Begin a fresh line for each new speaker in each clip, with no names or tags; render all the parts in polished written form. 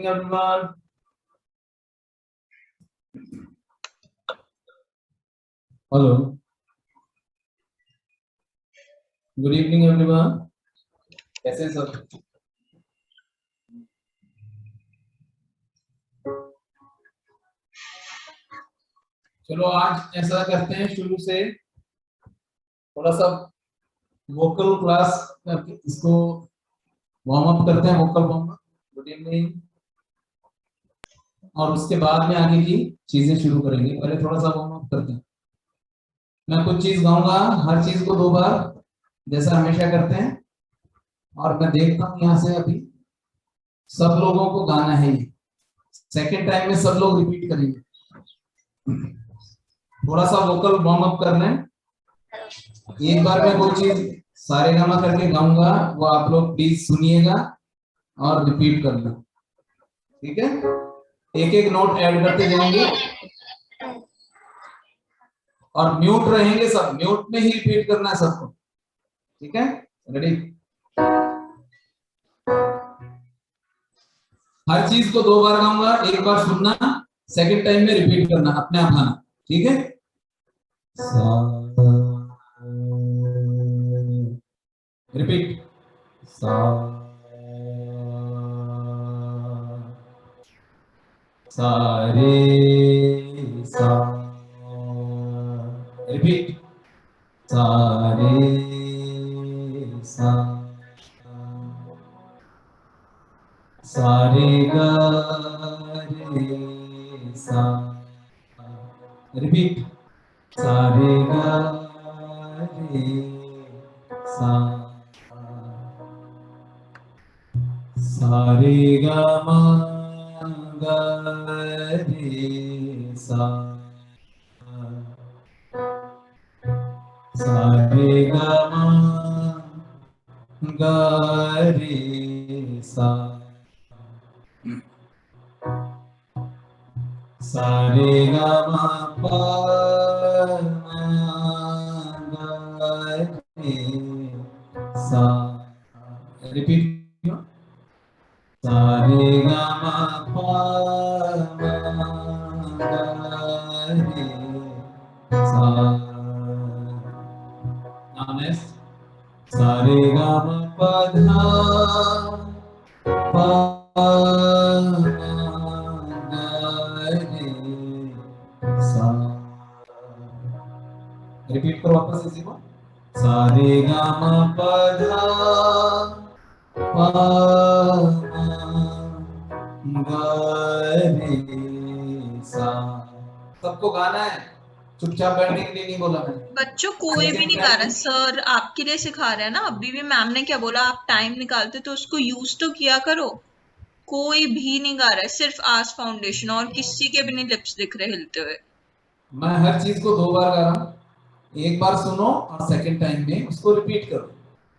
everyone. Hello. Good evening everyone. कैसे हैं सब? चलो आज ऐसा करते हैं, शुरू से थोड़ा सा वोकल क्लास करके इसको वार्म अप करते हैं, vocal warm up. Good evening. और उसके बाद में आगे की चीजें शुरू करेंगे। पहले थोड़ा सा वार्म अप करते हैं। मैं कुछ चीज गाऊंगा, हर चीज को 2 बार जैसा हमेशा करते हैं। और मैं देखता हूँ यहाँ से अभी सब लोगों को गाना है। ये सेकेंड टाइम में सब लोग रिपीट करेंगे। थोड़ा सा वोकल वार्म अप करना है। एक बार मैं वो चीज सारे गामा करके गाऊंगा, वो आप लोग प्लीज सुनिएगा और रिपीट करना, ठीक है? एक एक नोट ऐड करते जाएंगे और म्यूट रहेंगे सब, म्यूट में ही रिपीट करना है सबको, ठीक है? रेडी? हर चीज को 2 बार गाऊंगा, एक बार सुनना, सेकंड टाइम में रिपीट करना, अपने आप गाना, ठीक है? रिपीट। सा रे सा। रिपीट। सा रे सा। सा रे गा रे सा। रिपीट। सा रे गा रे सा। सा रे गा मा गा रे सा। सा रे गा मा गा रे सा। सा रे गा मा पा मा गा रे सा। रिपीट। सा रे गा मा पा मा गा रे सा। Now next. सा रे गा मा पा धा पा रिपीट करो वापस इसी को। सा रे गा मा पा धा पा गा रे सा। सबको गाना है, चुपचाप बैठने के लिए नहीं बोला मैंने।
बच्चों कोई भी नहीं गा रहा, सर आपके लिए सिखा रहे हैं ना। अभी भी मैम ने क्या बोला, आप टाइम निकालते तो उसको यूज तो किया करो। कोई भी नहीं गा रहा है, सिर्फ आस फाउंडेशन, और किसी के भी नहीं लिप्स दिख रहे हिलते हुए।
मैं हर चीज को 2 बार गा रहा हूँ, एक बार सुनो और सेकंड टाइम में उसको रिपीट करो,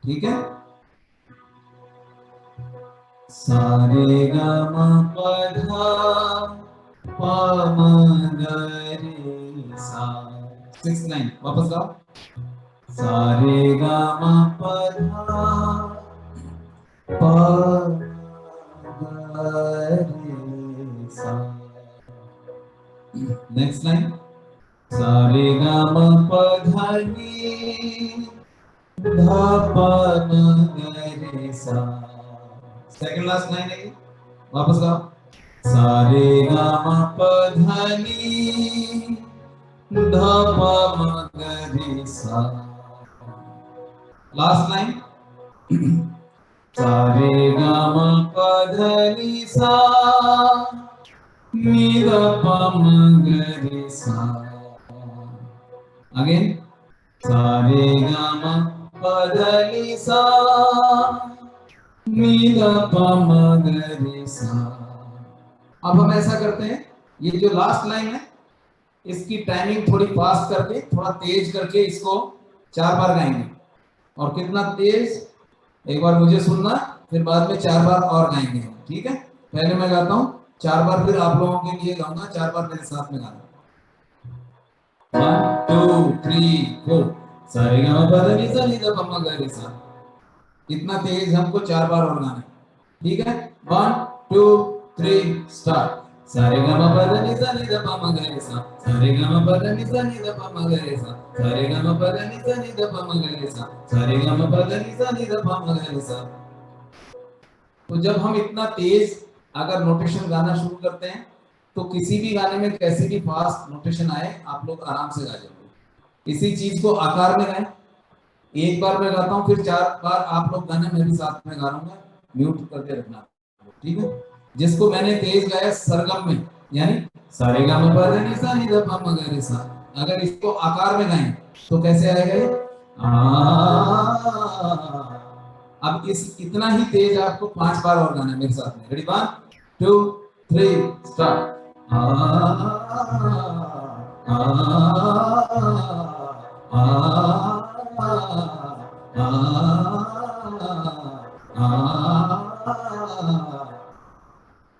ठीक है? सा रे गा मा पा धा पा मा गा रे सा। 6 9 वापस गाओ। सा रे गा मा पा धा पा गा रे सा। Next line. सा रे गा मा पा धा नी धा पा मा गा रे सा। सेकंड लास्ट लाइन है, वापस गाओ। सा रे गा मा पा धा नी धा पा मा गा रे सा। Last line. सा रे गा मा पा धा नी सा नी धा पा मा गा रे सा। अगेन। सा रे गा मा पा धा नी सा नी धा पा मा गा रे सा। अब हम ऐसा करते हैं, ये जो लास्ट लाइन है इसकी टाइमिंग थोड़ी फास्ट करके, थोड़ा तेज करके इसको 4 बार गाएंगे। और कितना तेज, एक बार मुझे सुनना, फिर बाद में 4 बार और गाएंगे, ठीक है? पहले मैं गाता हूँ 4 बार, फिर आप लोगों के लिए गाऊंगा 4 बार मेरे साथ में गाना। 1 2 3 4 सा रे गा मा पा धा नी सा नी धा पा मा गा रे सा। इतना तेज हमको 4 बार और गाना है, ठीक है? 1 2 3 स्टार्ट। सारे ग म प ध नि सा नि ध प म ग रे सा, सारे ग म प ध नि सा नि ध प म ग रे सा, सारे ग म प ध नि सा नि ध प म ग रे सा, सारे ग म प ध नि सा नि ध प म ग रे सा। तो जब हम इतना तेज अगर नोटेशन गाना शुरू करते हैं तो किसी भी गाने में कैसे भी फास्ट नोटेशन आए आप लोग आराम से गा जाओगे। इसी चीज को आकार में गाएं। एक बार मैं गाता हूं फिर 4 बार आप लोग गाना, मैं भी साथ में गा रहा म्यूट करके रखना, ठीक है। जिसको मैंने तेज गाया सरगम में, यानी सारे गा मा पा धा नि सा नि ध प म ग रे सा, अगर इसको आकार में गाएं तो कैसे आएगा ये अब इस इतना ही तेज आपको 5 बार और गाना है मेरे साथ में। Ready 1 2 3 start.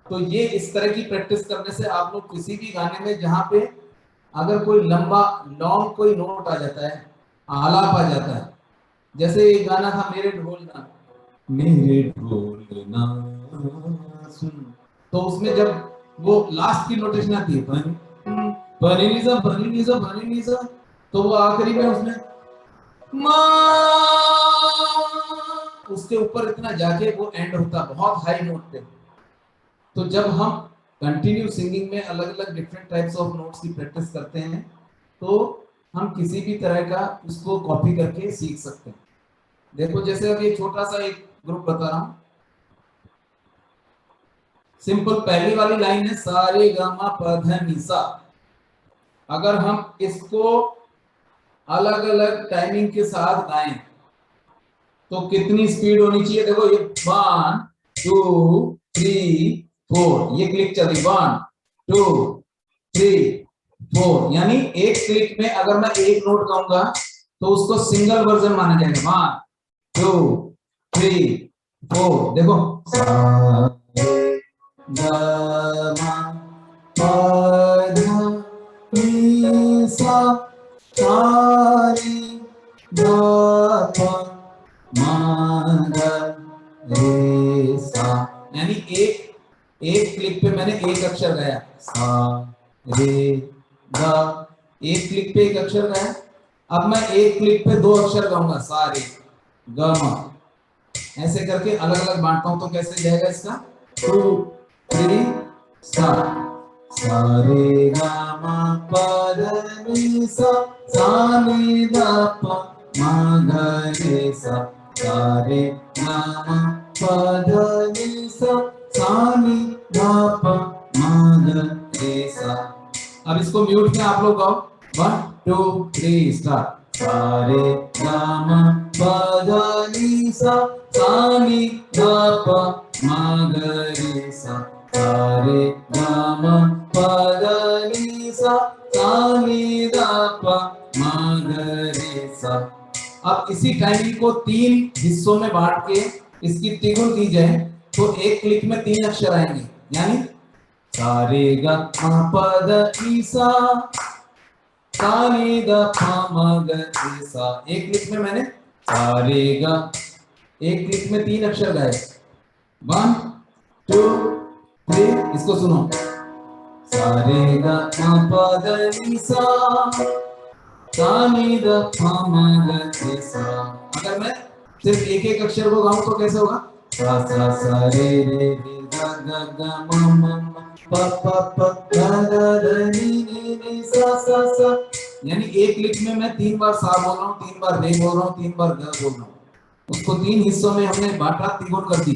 तो ये इस तरह की प्रैक्टिस करने से आप लोग किसी भी गाने में जहां पे अगर कोई लंबा लॉन्ग कोई नोट आ जाता है, आलाप आ जाता है, जैसे ये गाना था मेरे ढोलना, मेरे ढोलना सुन, तो उसमें जब वो लास्ट की नोटेशन आती है पनी नी सा, तो वो आखिरी में उसमें उसके ऊपर इतना जाके वो एंड होता बहुत हाई नोट पे। तो जब हम कंटिन्यू सिंगिंग में अलग अलग डिफरेंट टाइप्स ऑफ नोट्स की प्रैक्टिस करते हैं तो हम किसी भी तरह का उसको कॉपी करके सीख सकते हैं। देखो जैसे अब ये छोटा सा एक ग्रुप बता रहा हूं, सिंपल पहली वाली लाइन है सारे गा मा प ध नि सा। अगर हम इसको अलग अलग टाइमिंग के साथ गाएं तो कितनी स्पीड होनी चाहिए, देखो ये 1 2 3 4, ये क्लिक चल रही 1 2 3 4, यानी एक क्लिक में अगर मैं एक नोट गाऊंगा तो उसको सिंगल वर्जन माना जाएगा 1 2 3 4। देखो सा रे ग म प ध नि सा, सा रे ग प म ग रे सा, यानी एक क्लिक पे मैंने एक अक्षर गाया सा रे गा, एक क्लिक पे एक अक्षर गाया। अब मैं एक क्लिक पे दो अक्षर गाऊंगा सा रे ग म, ऐसे करके अलग अलग बांटता हूं तो कैसे जाएगा इसका 2 3 सा, सा रे गा मा प ध नि सा, सा नि ध प म ग रे सा, सा रे गा मा प ध नि सा, सा नि ध प म ग रे सा। अब इसको म्यूट में आप लोग गाओ 1 2 3 स्टार्ट। सा रे गा मा प ध नि सा, सा नि ध प म ग रे सा, सा रे गा मा प ध नि सा, सा नि ध प म ग रे सा। अब इसी टाइमिंग को 3 हिस्सों में बांट के इसकी तिगुन की जाए तो एक क्लिक में 3 अक्षर आएंगे, यानी सा रे ग म प ध नि सा, सा नि ध प म ग रे सा। एक क्लिक में मैंने सा रे ग, एक क्लिक में 3 अक्षर गाए 1 2 3, इसको सुनो सा रे ग म प ध नि सा, सा नि ध प म ग रे सा। अगर मैं सिर्फ एक एक अक्षर को गाऊं तो कैसे होगा सा सा सा रे रे रे ग ग ग म म म प प प ग ग ध नि नि नि सा सा सा, यानी एक क्लिक में मैं 3 बार सा बोल रहा हूं, 3 बार रे बोल रहा हूं, 3 बार ग बोल रहा हूं। उसको 3 हिस्सों में हमने बांटा, तिगुन कर दी।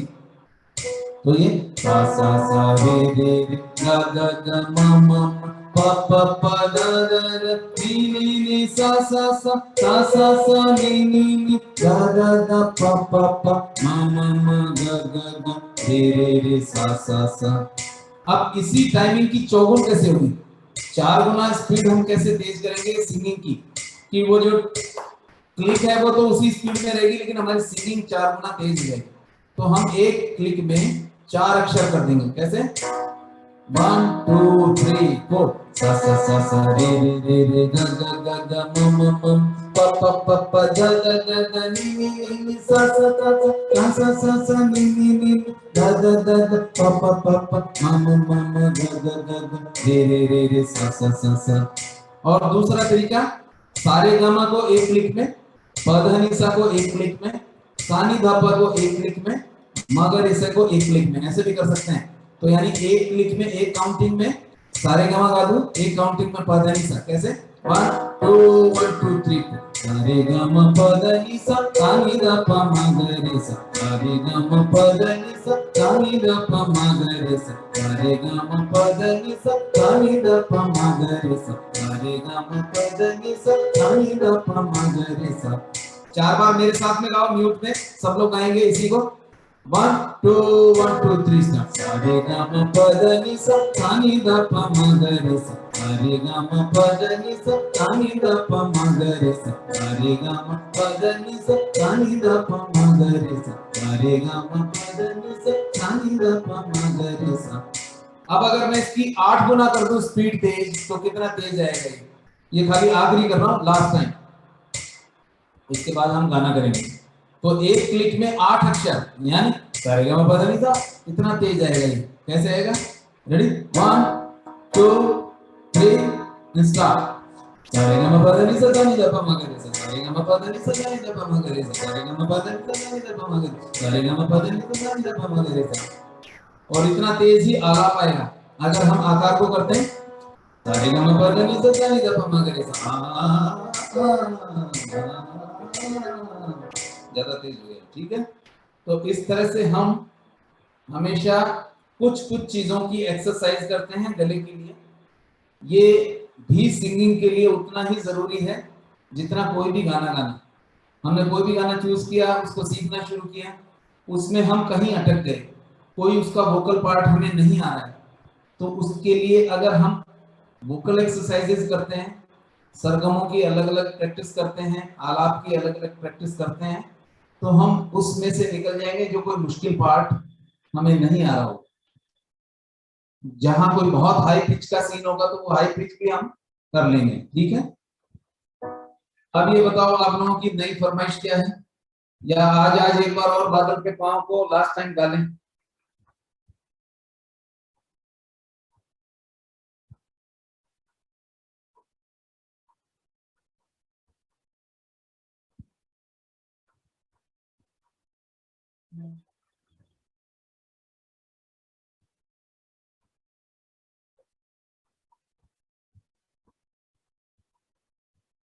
तो ये सा सा सा रे रे रे ग ग ग म म म प प प द द द नि नि नि सा सा सा, सा सा सा नि नि नि ग ग ग प प प म म म ग ग ग रे रे रे सा सा सा। अब इसी टाइमिंग की चौगुन कैसे होगी, 4 गुना स्पीड हम कैसे तेज करेंगे सिंगिंग की, कि वो जो क्लिक है वो तो उसी स्पीड में रहेगी लेकिन हमारी सिंगिंग 4 गुना तेज हो जाएगी। तो हम एक क्लिक में 4 अक्षर कर देंगे, कैसे 1 2 3 4 सा सा सा सा रे रे रे रे ग ग ग ग म म म प प प प ध ध ध ध नि नि नि नि सा सा सा सा सा नि नि नि ध ध ध ध प प प प म म म म ग ग ग ग रे रे सा सा सा सा। और दूसरा तरीका, सारे गामा को एक क्लिक में, पधनिसा को एक क्लिक में, सानी धापा को एक क्लिक में, मगर इसे को एक क्लिक में, ऐसे भी कर सकते हैं। तो यानी एक क्लिक में, एक काउंटिंग में सारे गामा गा दूं, एक काउंटिंग में पधनिसा। कैसे? 1 2 1 2 3 सारे गामा पधनिसा सानी धापा मगरिसा सारे गामा पधनिसा सानी धापा मगरिसा सारे गामा पधनिसा सानी धापा मगरिसा सारे गामा पधनिसा सानी धापा मगरिसा। 4 बार मेरे साथ में गाओ म्यूट में, सब लोग गाएंगे इसी को। 1 2 1 2 3 स्टार्ट। सारे गामा पधनिसा सानी धापा मगरिसा सारे गामा पधनिसा सानी धापा मगरिसा सारे गामा पधनिसा सानी धापा मगरिसा सारे गामा पधनिसा सानी धापा मगरिसा। अब अगर मैं इसकी 8 गुना कर दूं स्पीड तेज, तो कितना तेज आएगा ये खाली आखिरी कर रहा हूं, लास्ट टाइम, इसके बाद हम गाना करेंगे। तो एक क्लिक में 8 अक्षर, यानी सारेगामापाधानिसा, इतना तेज आएगा ये। कैसे आएगा? रेडी? 1 2 3 स्टार्ट। सारेगामापाधानिसा सानी धा पा मा गा रे सा सारेगामापाधानिसा सानी धा पा मा गा रे सा सारेगामापाधानिसा सानी धा पा मा गा रे सारेगामापाधानिसा सानी धा पा मा गा रे सा। और इतना तेज ही आलाप आएगा। अगर हम आकार को करते हैं सारेगामापाधानिसा सानी धा पा मा गा रे सा, ज्यादा तेज हो गया, ठीक है। तो इस तरह से हम हमेशा कुछ कुछ चीजों की एक्सरसाइज करते हैं गले के लिए। ये भी सिंगिंग के लिए उतना ही जरूरी है जितना कोई भी गाना गाना। हमने कोई भी गाना चूज किया, उसको सीखना शुरू किया, उसमें हम कहीं अटक गए, कोई उसका वोकल पार्ट हमें नहीं आ रहा है, तो उसके लिए अगर हम वोकल एक्सरसाइजेस करते हैं, सरगमों की अलग अलग प्रैक्टिस करते हैं, आलाप की अलग अलग प्रैक्टिस करते हैं, तो हम उसमें से निकल जाएंगे। जो कोई मुश्किल पार्ट हमें नहीं आ रहा हो, जहां कोई बहुत हाई पिच का सीन होगा तो वो हाई पिच भी हम कर लेंगे, ठीक है। अब ये बताओ आप लोगों की नई फरमाइश क्या है, या आज एक बार और बादल के पांव को लास्ट टाइम गालें।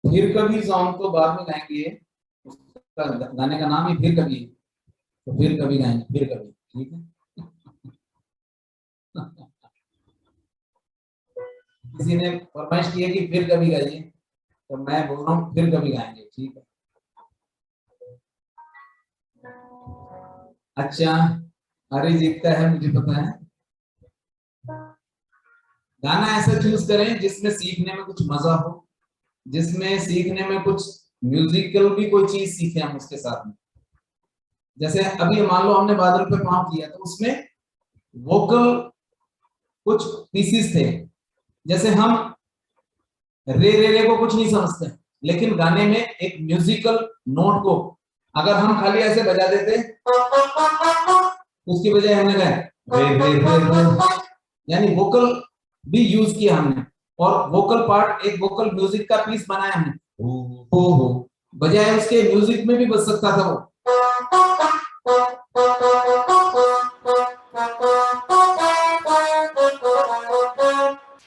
फिर कभी सॉन्ग तो बाद में गाएंगे, उसका गाने का नाम ही फिर कभी, तो फिर कभी गाएंगे, फिर कभी, ठीक है। किसी ने फरमाइश की है कि फिर कभी गाइए, तो मैं बोल रहा हूँ फिर कभी गाएंगे, ठीक है। अच्छा, अरिजीत का है, मुझे पता है। गाना ऐसा चूज करें जिसमें सीखने में कुछ मजा हो, जिसमें सीखने में कुछ म्यूजिकल भी कोई चीज सीखे हम उसके साथ में। जैसे अभी मान लो हमने बादल पे पांव किया, तो उसमें वोकल कुछ पीसेस थे। जैसे हम रे को कुछ नहीं समझते, लेकिन गाने में एक म्यूजिकल नोट को अगर हम खाली ऐसे बजा देते, उसकी बजाय हमने गाया रे, यानी वोकल भी यूज किया हमने, और वोकल पार्ट एक वोकल म्यूजिक का पीस बनाया हमने, हो बजाय उसके म्यूजिक में भी बज सकता था वो।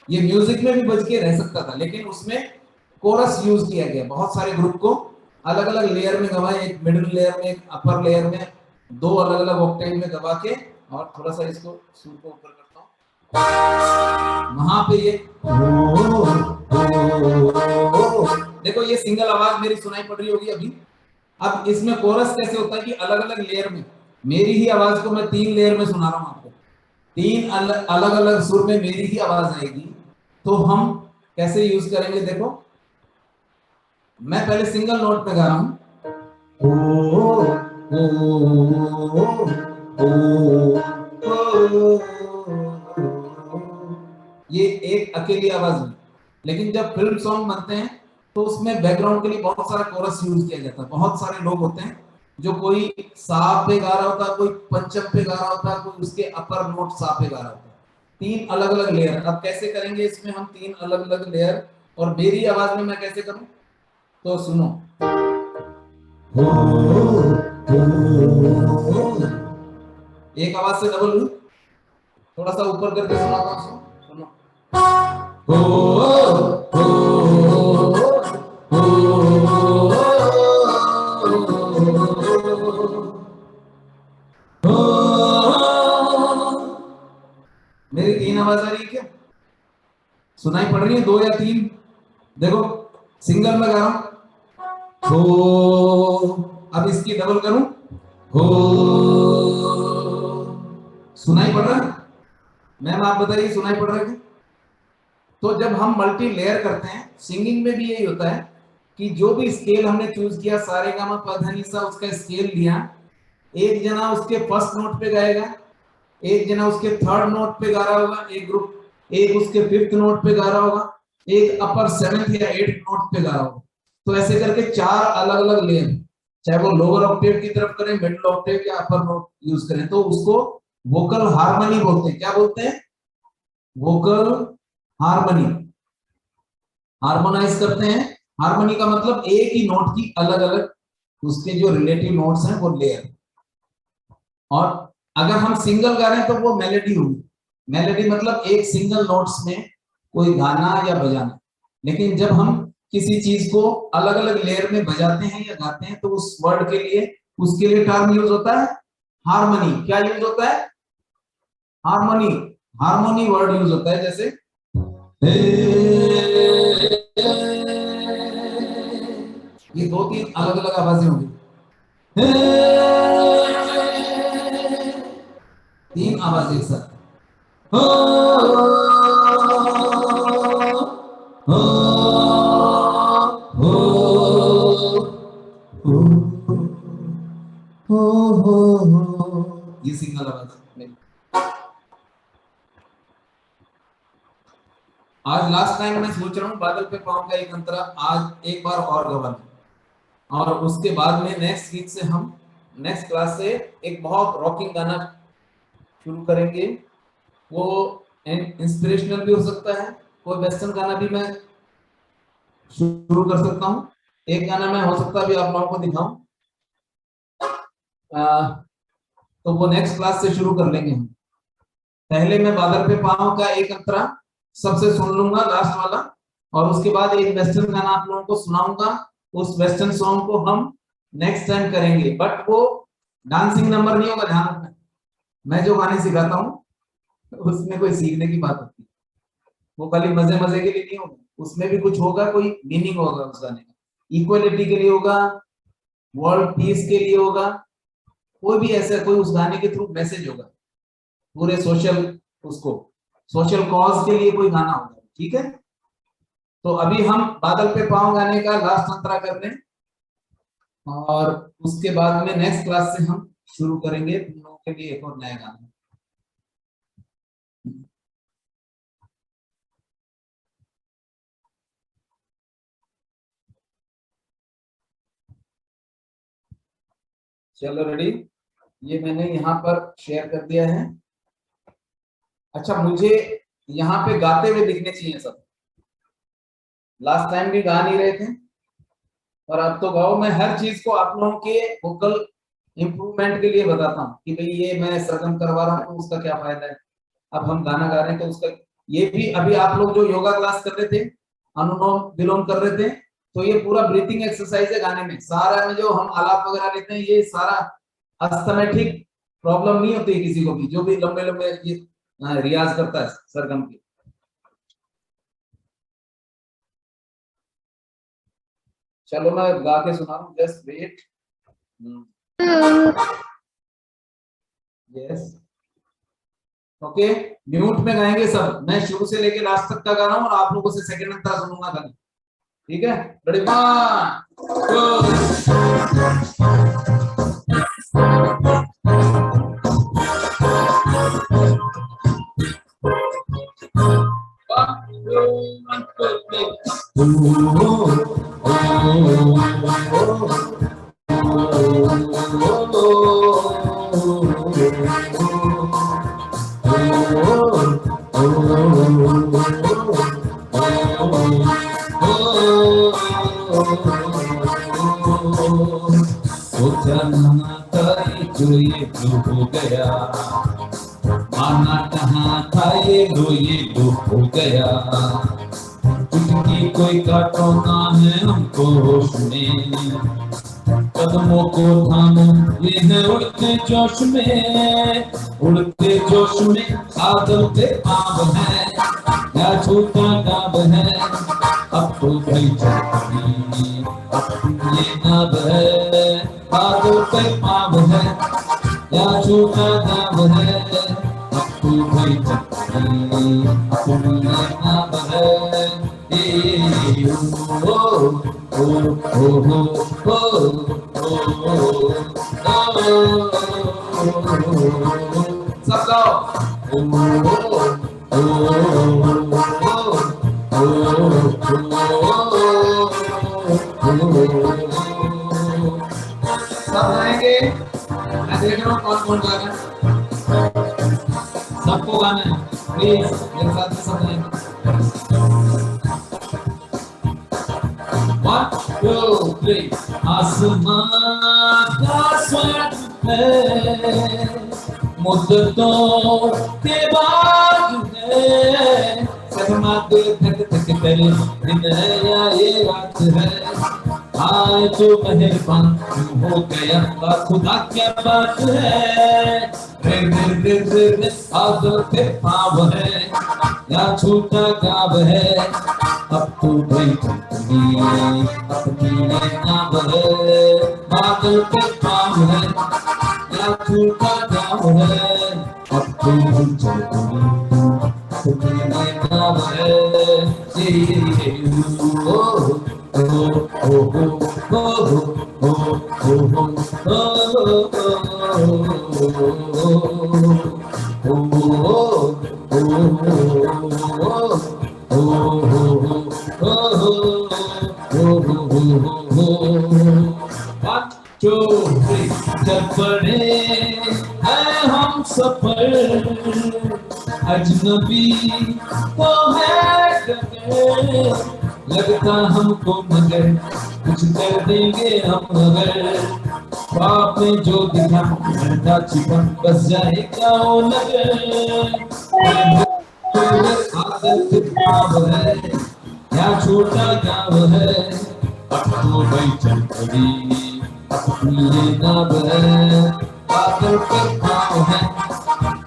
ये म्यूजिक में भी बज के रह सकता था, लेकिन उसमें कोरस यूज किया गया। बहुत सारे ग्रुप को अलग अलग लेयर में गवाए, एक मिडिल लेयर में, एक अपर लेयर में, दो अलग अलग ऑक्टेव में दबा के, और थोड़ा सा इसको सुर को ऊपर करता हूं, वहां पे ये देखो, ये सिंगल आवाज मेरी सुनाई पड़ रही होगी अभी। अब इसमें कोरस कैसे होता है कि अलग अलग लेयर में, मेरी ही आवाज को मैं 3 लेयर में सुना रहा हूं आपको, 3 अलग अलग सुर में मेरी ही आवाज आएगी। तो हम कैसे यूज करेंगे, देखो मैं पहले सिंगल नोट पे गा रहा हूं, अकेली आवाज में। लेकिन जब फिल्म सॉन्ग बनते हैं तो उसमें बैकग्राउंड के लिए बहुत सारा कोरस यूज किया जाता है। बहुत सारे लोग होते हैं जो कोई सा पे गा रहा होता है, कोई पंचम पे गा रहा होता है, कोई उसके अपर नोट सा पे गा रहा होता है। 3 अलग अलग लेयर। अब कैसे करेंगे इसमें हम 3 अलग अलग लेयर, और मेरी आवाज में मैं कैसे करूं, तो सुनो। एक आवाज से डबल लूं, थोड़ा सा ऊपर करके सुनाता हूं, सुनो। मेरी 3 आवाज आ रही है क्या? सुनाई पड़ रही है 2 या 3? देखो सिंगल में गा रहा हूं, हो, अब इसकी डबल करूं, हो, सुनाई पड़ रहा है? मैम आप बताइए सुनाई पड़ रहा है? तो जब हम मल्टी लेयर करते हैं, सिंगिंग में भी यही होता है कि जो भी स्केल हमने चूज किया, सारे गामा पधनी सा, उसका स्केल लिया, एक जना उसके फर्स्ट नोट पे गाएगा, एक जना उसके थर्ड नोट पे गा रहा होगा, एक ग्रुप एक उसके फिफ्थ नोट पे गा रहा होगा, एक अपर 7th या 8th नोट पे गा रहा होगा। तो ऐसे करके 4 अलग अलग लेयर, चाहे वो लोअर ऑक्टेव की तरफ करें, मिडिल ऑक्टेव या अपर नोट यूज करें, तो उसको वोकल हार्मनी बोलते हैं। क्या बोलते हैं? Vocal harmony. हार्मोनाइज करते हैं। हार्मनी का मतलब एक ही नोट की अलग अलग उसके जो रिलेटिव नोट्स हैं वो लेयर। और अगर हम सिंगल गा रहे हैं तो वो मेलोडी होगी। मेलोडी मतलब एक सिंगल नोट्स में कोई गाना या बजाना। लेकिन जब हम किसी चीज को अलग अलग लेयर में बजाते हैं या गाते हैं तो उस वर्ड के लिए, उसके लिए टर्म यूज होता है हार्मनी। क्या यूज होता है? हार्मनी। हार्मोनी वर्ड यूज होता है। जैसे ये 2-3 अलग अलग आवाजें होंगी, 3 आवाजें एक साथ। ये सिंगल आवाज मेरी। आज लास्ट टाइम मैं सोच रहा हूँ बादल पे पाँव का एक अंतरा आज एक बार और गवाना, और उसके बाद में नेक्स्ट वीक से हम नेक्स्ट क्लास से एक बहुत रॉकिंग गाना शुरू करेंगे। वो इंस्पिरेशनल भी हो सकता है, कोई वेस्टर्न गाना भी मैं शुरू कर सकता हूँ। एक गाना मैं हो सकता है भी आप लोगों को दिखाऊं, तो वो नेक्स्ट क्लास से शुरू कर लेंगे हम। पहले मैं बादल पे पाँव का एक अंतरा सबसे सुन लूंगा लास्ट वाला, और उसके बाद एक वेस्टर्न गाना आप लोगों को सुनाऊंगा। उस वेस्टर्न सॉन्ग को हम नेक्स्ट टाइम करेंगे, बट वो डांसिंग नंबर नहीं होगा, ध्यान रखना। मैं जो गाने सिखाता हूँ उसमें कोई सीखने की बात होती है, वो खाली मजे मजे के लिए नहीं होगा, उसमें भी कुछ होगा, कोई मीनिंग होगा उस गाने का। इक्वलिटी के लिए होगा, वर्ल्ड पीस के लिए होगा, कोई भी ऐसा कोई उस गाने के थ्रू मैसेज होगा, पूरे सोशल उसको सोशल कॉज के लिए कोई गाना होगा। ठीक है, तो अभी हम बादल पे पाँव गाने का लास्ट अंतरा कर रहे हैं, और उसके बाद में नेक्स्ट क्लास से हम शुरू करेंगे तुम लोगों के लिए एक और नया गाना। चलो रेडी, ये मैंने यहाँ पर शेयर कर दिया है। अच्छा, मुझे यहाँ पे गाते हुए दिखने चाहिए सब। लास्ट टाइम भी गा नहीं रहे थे, और अब तो गाओ। मैं हर चीज को आप लोगों के वोकल इंप्रूवमेंट के लिए बताता हूँ कि भाई ये मैं सरगम करवा रहा हूँ तो उसका क्या फायदा है। अब हम गाना गा रहे हैं तो उसका, ये भी अभी आप लोग जो योगा क्लास कर रहे थे, अनुलोम विलोम कर रहे थे, तो ये पूरा ब्रीथिंग एक्सरसाइज है गाने में। सारा में जो हम आलाप वगैरह लेते हैं, ये सारा अस्थमैटिक प्रॉब्लम नहीं होती है किसी को भी, जो भी लंबे लंबे ये रियाज करता है सरगम की। चलो मैं गा के सुना रहा हूँ, just wait. Yes, okay, mute में गाएंगे सब। मैं शुरू से लेके लास्ट तक का गा रहा हूँ और आप लोगों से सेकंड अंतरा सुनूंगा खाली। ठीक है, रेडी, 1 2 सोचा ना था ये जो हो गया, माना कहाँ था ये हो गया। चुटकी कोई काटो ना है हमको होश में, कदमों को थामो ये है उड़ते जोश में, उड़ते जोश में बादल पे पाँव है या छूटा गाब है। अब तो भाई चलती अब ये नाब है, बादल पे पाँव है या छूटा गाब है। अब तो भाई चलती अब ये नाब है। ओ ओ ओ ओ सब गाएंगे। मैं देख रहा हूँ कौन कौन गा रहा है, सबको गाना है प्लीज मेरे साथ में सब गाएंगे। 1 2 3 आसमां का स्वर्ग है, मुद्दतों के बाद है, शर्माते थक थक कर दिन है या ये रात है। आए तो मेहरबान हो गया खुदा क्या बात है। रे रे रे रे रे आदर पे पाव है या छूटा गाव है। अब तो भाई जिंदगी अपनी नाव है, बादल पे पाव है या छूटा गाव है। अब तो भाई जिंदगी अपनी नाव है। चल पड़े हैं हम सफर, अजनबी तो है डगर, लगता हमको मगर कुछ कर देंगे हम अगर। बाप ने जो दिखा था छिपा बस जाएगा वो नगर। गाँव है या छोटा गाँव है, अब तो भाई चल पड़ी अपनी ये नाव है। बादल पे पाँव है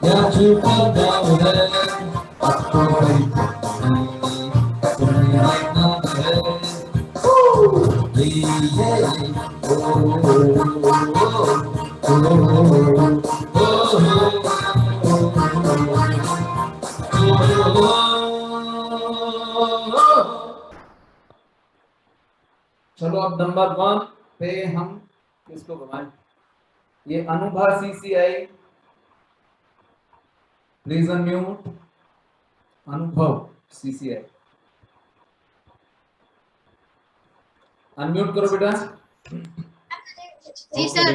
या छोटा गाँव है, अब तो भाई अपनी ये नाव है। चलो अब नंबर 1 पे हम किसको घुमाएं? ये अनुभा CCI, प्लीज अनम्यूट। अनुभव CCI अनम्यूट करो बेटा।
जी सर।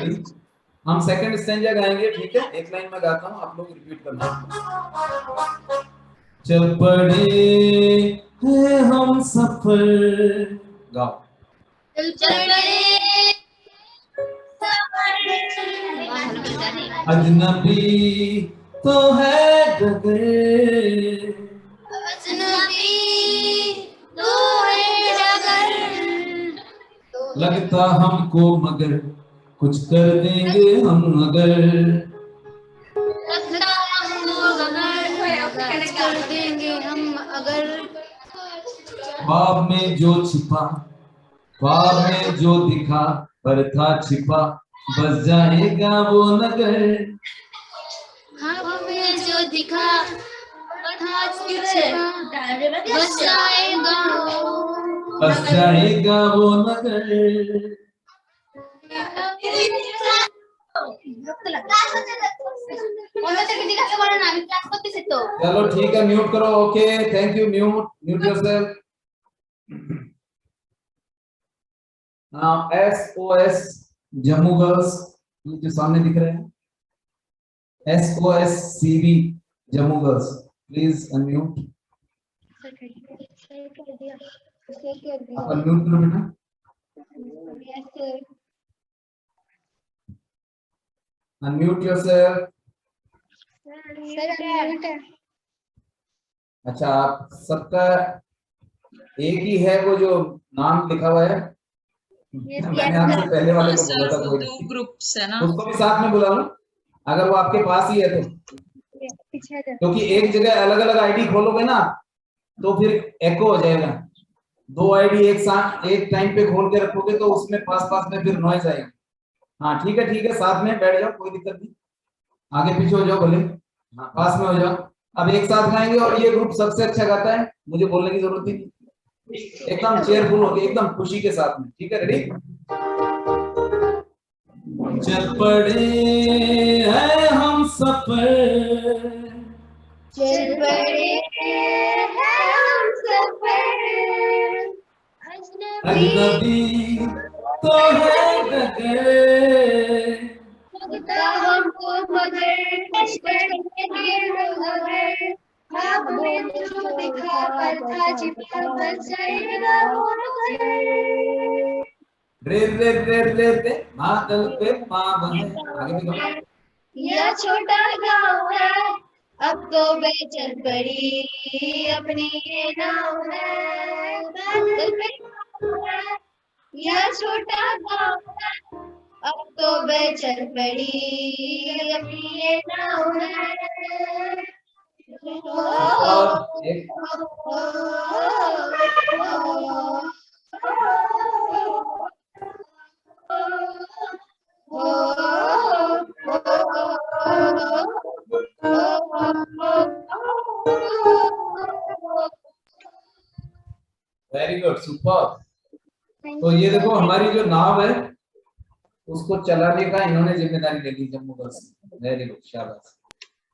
हम सेकंड स्टैंजा गाएंगे, ठीक है? एक लाइन में गाता हूँ, आप लोग रिपीट करना। चल पड़े हैं हम सफर, गाओ।
चल पड़े
अजनबी तो है डगर,
अजनबी तो है डगर,
लगता हमको मगर कुछ कर देंगे हम अगर।
लगता हमको मगर कुछ कर देंगे हम अगर।
ख्वाब में जो छिपा, ख्वाब में जो दिखा पर था छिपा बस जाएगा वो नगर।
ख्वाब में जो दिखा था छिपा बस जाएगा
बस जाएगा वो नगर। चलो ठीक है, म्यूट करो। Okay thank you. Mute yourself. SOS Jammu girls, ये जो सामने दिख रहे हैं, SOS CV Jammu girls, please unmute. आप अनम्यूट करो बेटा। Unmute yourself.
सर
अच्छा, आप सबका एक ही है वो जो नाम लिखा हुआ है? मैंने आपसे पहले वाले
हाँ
को बोला
सर,
था
वो
कोई
दो
नहीं,
ग्रुप्स है ना।
उसको भी साथ में बुला लो अगर वो आपके पास ही है तो,
पीछे
क्योंकि एक जगह अलग अलग आईडी खोलोगे ना तो फिर एको हो जाएगा। दो आईडी एक साथ एक टाइम पे खोल के रखोगे तो उसमें पास पास में फिर नॉइज आएगी। हाँ ठीक है, साथ में बैठ जाओ, कोई दिक्कत नहीं, आगे पीछे हो जाओ भले, हाँ पास में हो जाओ। अब एक साथ गाएंगे और ये ग्रुप सबसे अच्छा गाता है, मुझे बोलने की जरूरत ही नहीं, एकदम चेयरफुल होके एकदम खुशी के साथ में। ठीक है, रेडी? चल पड़े हैं हम सफर,
चल पड़े हैं हम सफर,
अजनबी तो है डगर,
लगता हमको मगर कुछ करेंगे मगर, आपने जो दिखा पर था छिपा बच जाएगा वो नजर।
रे रे रे रे रे बादल पे पाव है, आगे भी गाओ।
यह छोटा गाँव है, अब तो बेचैन पड़ी अपनी ये नाव है, बादल पे पाँव है। यह छोटा गाँव है, अब तो बेचैन पड़ी अपनी ये नाव है।
और एक वेरी गुड, सुपर। तो ये देखो हमारी जो नाव है उसको चलाने का इन्होंने जिम्मेदारी ले ली जम्मू कश्मीर। वेरी गुड, शाबाश।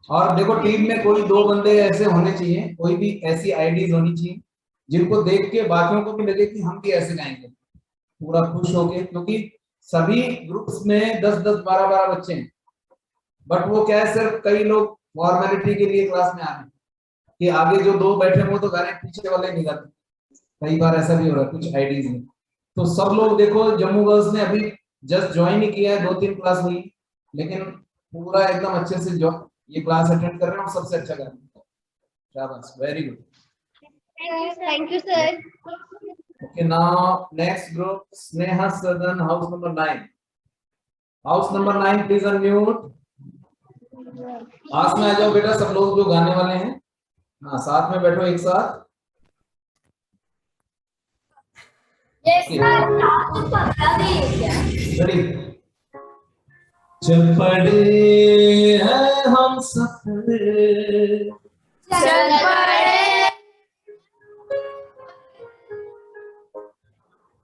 और देखो टीम में कोई दो बंदे ऐसे होने चाहिए, कोई भी ऐसी आईडीज होनी चाहिए जिनको देख के बाकियों को भी लगे कि हम भी ऐसे गाएंगे, पूरा खुश होके, क्योंकि सभी ग्रुप्स में 10-10 12-12 बच्चे हैं, बट वो क्या है सिर्फ कई लोग फॉर्मेलिटी के लिए क्लास में आ रहे हैं कि आगे जो दो बैठे वो तो गा रहे हैं, पीछे वाले नहीं गाते। कई बार ऐसा भी हो रहा है कुछ आईडीज में। तो सब लोग देखो जम्मू गर्ल्स ने अभी जस्ट ज्वाइन ही किया है, 2-3 क्लास हुई, लेकिन पूरा एकदम अच्छे से जो ये क्लास अटेंड कर रहे हैं और सबसे अच्छा कर रहे हैं। शाबाश, very good.
Thank you, sir.
Okay, now next group, Sneha Sadan, house number 9. House number 9, please unmute. पास में आ जाओ बेटा सब लोग जो गाने वाले हैं, हाँ साथ में बैठो एक साथ। रेडी? चल पड़े हैं हम सफर,
चल पड़े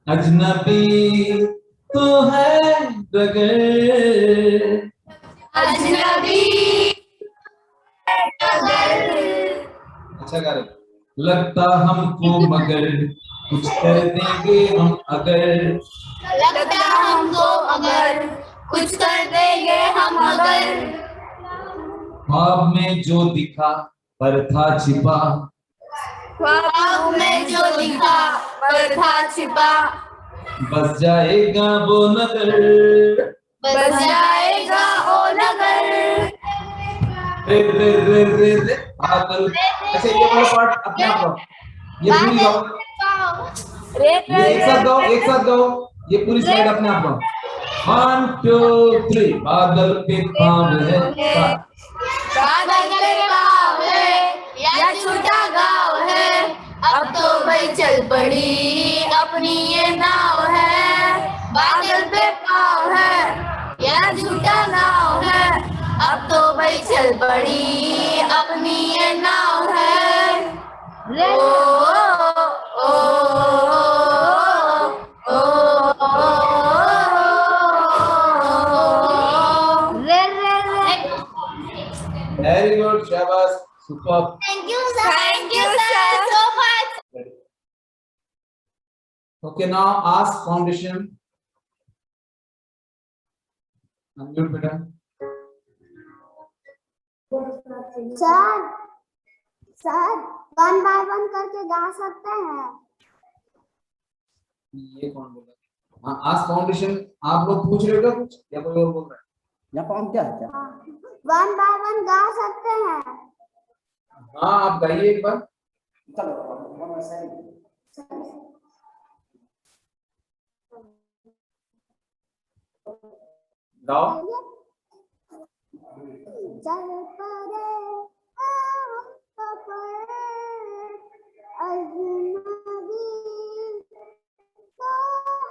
अजनबी तो है डगर,
अजनबी
अच्छा गा रहे, लगता हमको मगर कुछ कर देंगे हम अगर,
लगता हमको अगर कुछ कर देंगे हम अगर,
ख्वाब में जो दिखा पर था छिपा,
ख्वाब में जो दिखा पर था छिपा,
बस जाएगा वो नगर,
बस जाएगा ओ नगर।
रे रे रे रे रे बादल। अच्छा ये वाला पार्ट अपने आप गाओ, ये पूरी गाओ, ये एक साथ गाओ, एक साथ गाओ, ये पूरी स्लाइड अपने आप गाओ। 1 2 3 बादल पे पाँव है,
बादल पे पाँव है, या छोटा गाँव है, अब तो भाई चल पड़ी अपनी ये नाव है। बादल पे पाँव है, या झूठा नाव है, अब तो भाई चल पड़ी अपनी ये नाव है। ओ ओ ओ
वेरी गुड, शाबाश, super.
Thank you, sir, so much.
Okay, now ask foundation. Unmute बेटा।
सर 1 by 1 करके गा सकते हैं?
ये कौन बोल रहा है? हाँ, आज फाउंडेशन आप लोग पूछ रहे हो क्या कुछ या कोई और बोल रहा है?
यहाँ पाउंड क्या है क्या?
1 by 1 गा सकते हैं।
हाँ आप गाइए एक बार। गाओ।
चल पड़े हम सफर, अजनबी तो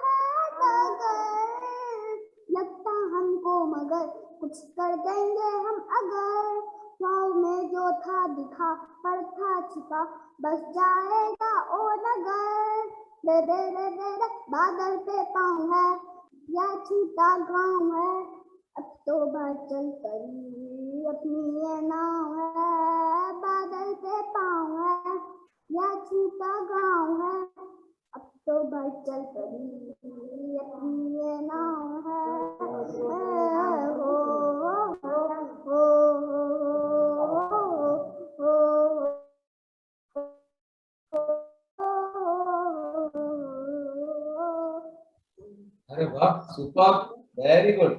है मगर, लगता हमको मगर कुछ कर देंगे हम अगर, ख्वाब में जो था दिखा पर था छिपा, बस जाएगा ओ नगर। रे रे रे रे रे बादल पे पाँव है या छूटा गाँव है, अब तो चल पड़ी अपनी ये नाव है। बादल पे पाँव है या छूटा गाँव है, अब तो चल पड़ी अपनी ये नाव है। हो
अरे वाह, सुपर, वेरी गुड,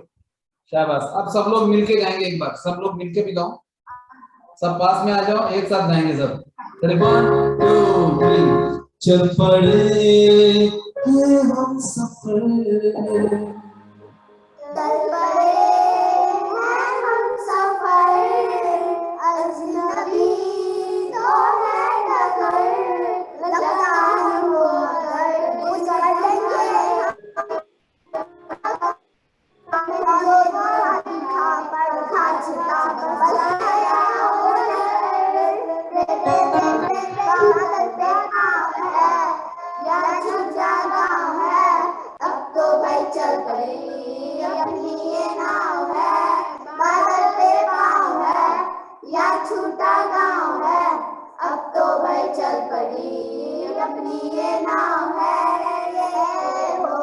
शाबाश। अब सब लोग मिलके गाएंगे एक बार, सब लोग मिलके भी गाओ, सब पास में आ जाओ, एक साथ गाएंगे सब। 1 2 3 चल पड़े हम सफर,
चल पड़े हैं हम सफर, अजनबी तो है डगर, लगता हमको मगर कुछ कर देंगे हम, जो दिखा पर था छिपा, बस गया ओ बादल पे पाँव है या छूटा गाँव है, अब तो भाई चल पड़ी अपनी ये नाव है। बादल पे पाँव है या छूटा गाँव है, अब तो भाई चल पड़ी अपनी ये नाव है। ये हो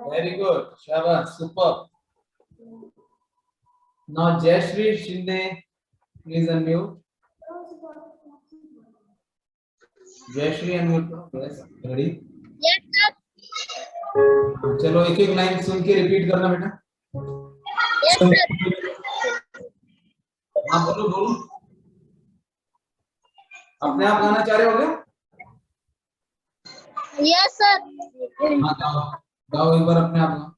वेरी गुड, शाबाश, super. Now Jayashree Shinde, please unmute. Jayashree unmute, yes, ready. चलो एक एक लाइन सुन के रिपीट करना बेटा। हाँ बोलो बोलो, अपने आप गाना चाह रहे हो क्या?
Yes sir.
हाँ गाओ, गाओ एक बार अपने आप गाओ।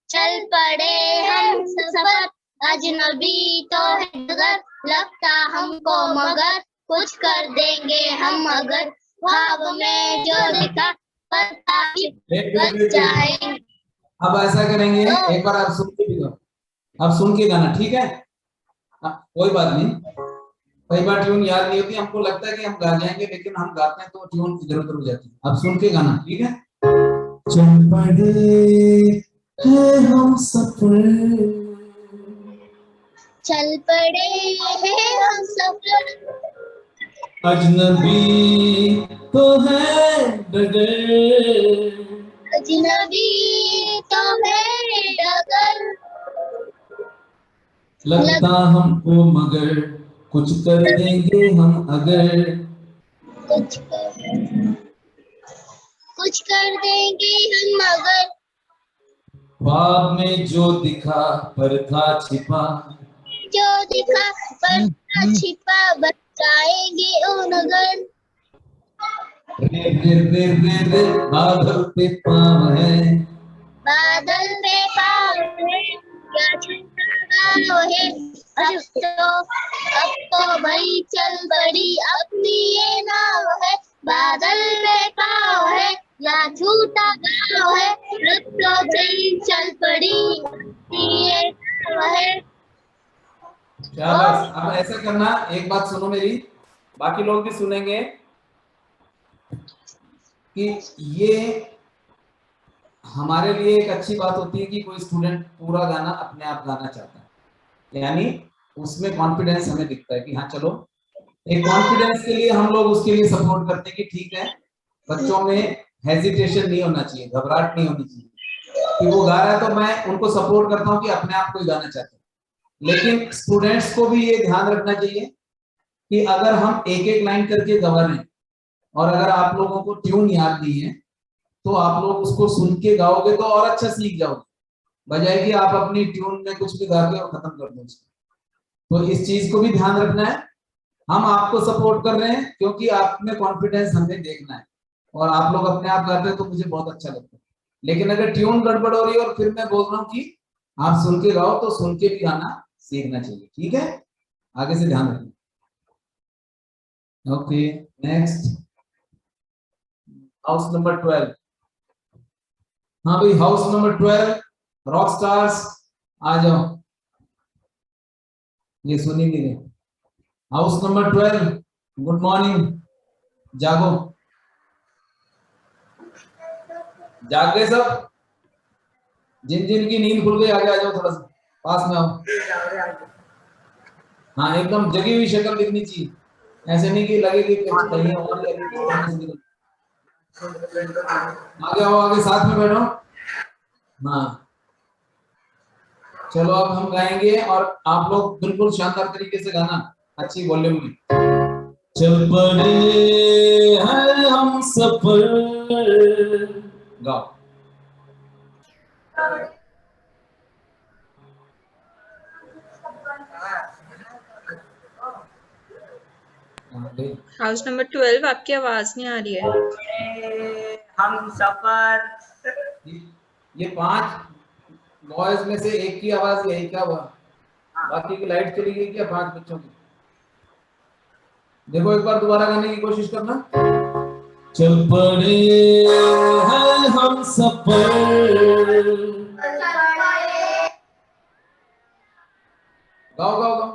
चल पड़े हम सफर, अजनबी तो है डगर, लगता हमको मगर कुछ कर देंगे हम अगर, ख्वाब में जो दिखा पता बच जाएंगे।
अब ऐसा करेंगे, एक बार आप सुन के भी गाओ, अब सुन के गाना, ठीक है? कोई बात नहीं, कई बार ट्यून याद नहीं होती, हमको लगता है कि हम गा जाएंगे, लेकिन हम गाते हैं तो ट्यून इधर उधर हो जाती है। अब सुन के गाना, ठीक है? चल पड़े हैं हम सफर,
चल पड़े हैं हम सफर,
अजनबी तो है डगर,
अजनबी तो है डगर,
लगता हमको मगर कुछ कर देंगे हम अगर,
कुछ कर देंगे हम अगर,
ख्वाब में जो दिखा पर था छिपा,
जो दिखा पर था छिपा, बचाएंगे ओ नगर।
रे रे रे रे रे बादल पे पाँव है,
बादल पे पाँव है क्या छूटा गाँव है, अब तो भाई चल पड़ी अपनी ये नाव है। बादल पे पाँव है या छूटा गाँव है, अब तो भाई चल पड़ी अपनी ये नाव है।
शाबाश। अब ऐसा करना, एक बात सुनो मेरी, बाकी लोग भी सुनेंगे, कि ये हमारे लिए एक अच्छी बात होती है कि कोई स्टूडेंट पूरा गाना अपने आप गाना चाहता है, यानी उसमें कॉन्फिडेंस हमें दिखता है कि हाँ चलो, एक कॉन्फिडेंस के लिए हम लोग उसके लिए सपोर्ट करते हैं कि ठीक है, बच्चों में हेजिटेशन नहीं होना चाहिए, घबराहट नहीं होनी चाहिए, कि वो गा रहा है तो मैं उनको सपोर्ट करता हूँ कि अपने आप को ही गाना चाहते हैं, लेकिन स्टूडेंट्स को भी ये ध्यान रखना चाहिए कि अगर हम एक एक लाइन करके गा रहे हैं और अगर आप लोगों को ट्यून याद नहीं है तो आप लोग उसको सुन के गाओगे तो और अच्छा सीख जाओगे, बजाय कि आप अपनी ट्यून में कुछ भी गा के और खत्म कर दो उसको। तो इस चीज को भी ध्यान रखना है। हम आपको सपोर्ट कर रहे हैं क्योंकि आप में कॉन्फिडेंस हमें देखना है और आप लोग अपने आप गाते हैं तो मुझे बहुत अच्छा लगता है। लेकिन अगर ट्यून गड़बड़ हो रही है और फिर मैं बोल रहा हूँ कि आप सुन के गाओ तो सुन के भी गाना सीखना चाहिए, ठीक है? आगे से ध्यान रखना। Okay, next house number 12। हाँ भाई, हाउस नंबर 12 रॉक स्टार्स आ जाओ, ये सुन ही नहीं रहे। हाउस नंबर 12 गुड मॉर्निंग, जागो, जाग गए सब? जिन जिन की नींद खुल गई आगे आ जाओ, थोड़ा सा पास में आओ। हाँ, एकदम जगी हुई शक्ल दिखनी चाहिए, ऐसे नहीं कि लगे कि कुछ कहीं और आगे आओ, आगे साथ में बैठो। हाँ चलो अब हम गाएंगे और आप लोग बिल्कुल शानदार तरीके से गाना, अच्छी वॉल्यूम में। चल पड़े हैं हम सफर, गाओ।
हाउस नंबर 12, आपकी आवाज नहीं आ रही है।
हम सफर।
ये 5 बॉयज में से एक की आवाज यही क्या हुआ? बाकी की लाइट चली गई क्या 5 बच्चों की? देखो एक बार दोबारा गाने की कोशिश करना। चल पड़े हैं हम सफर, गाओ गाओ गाओ,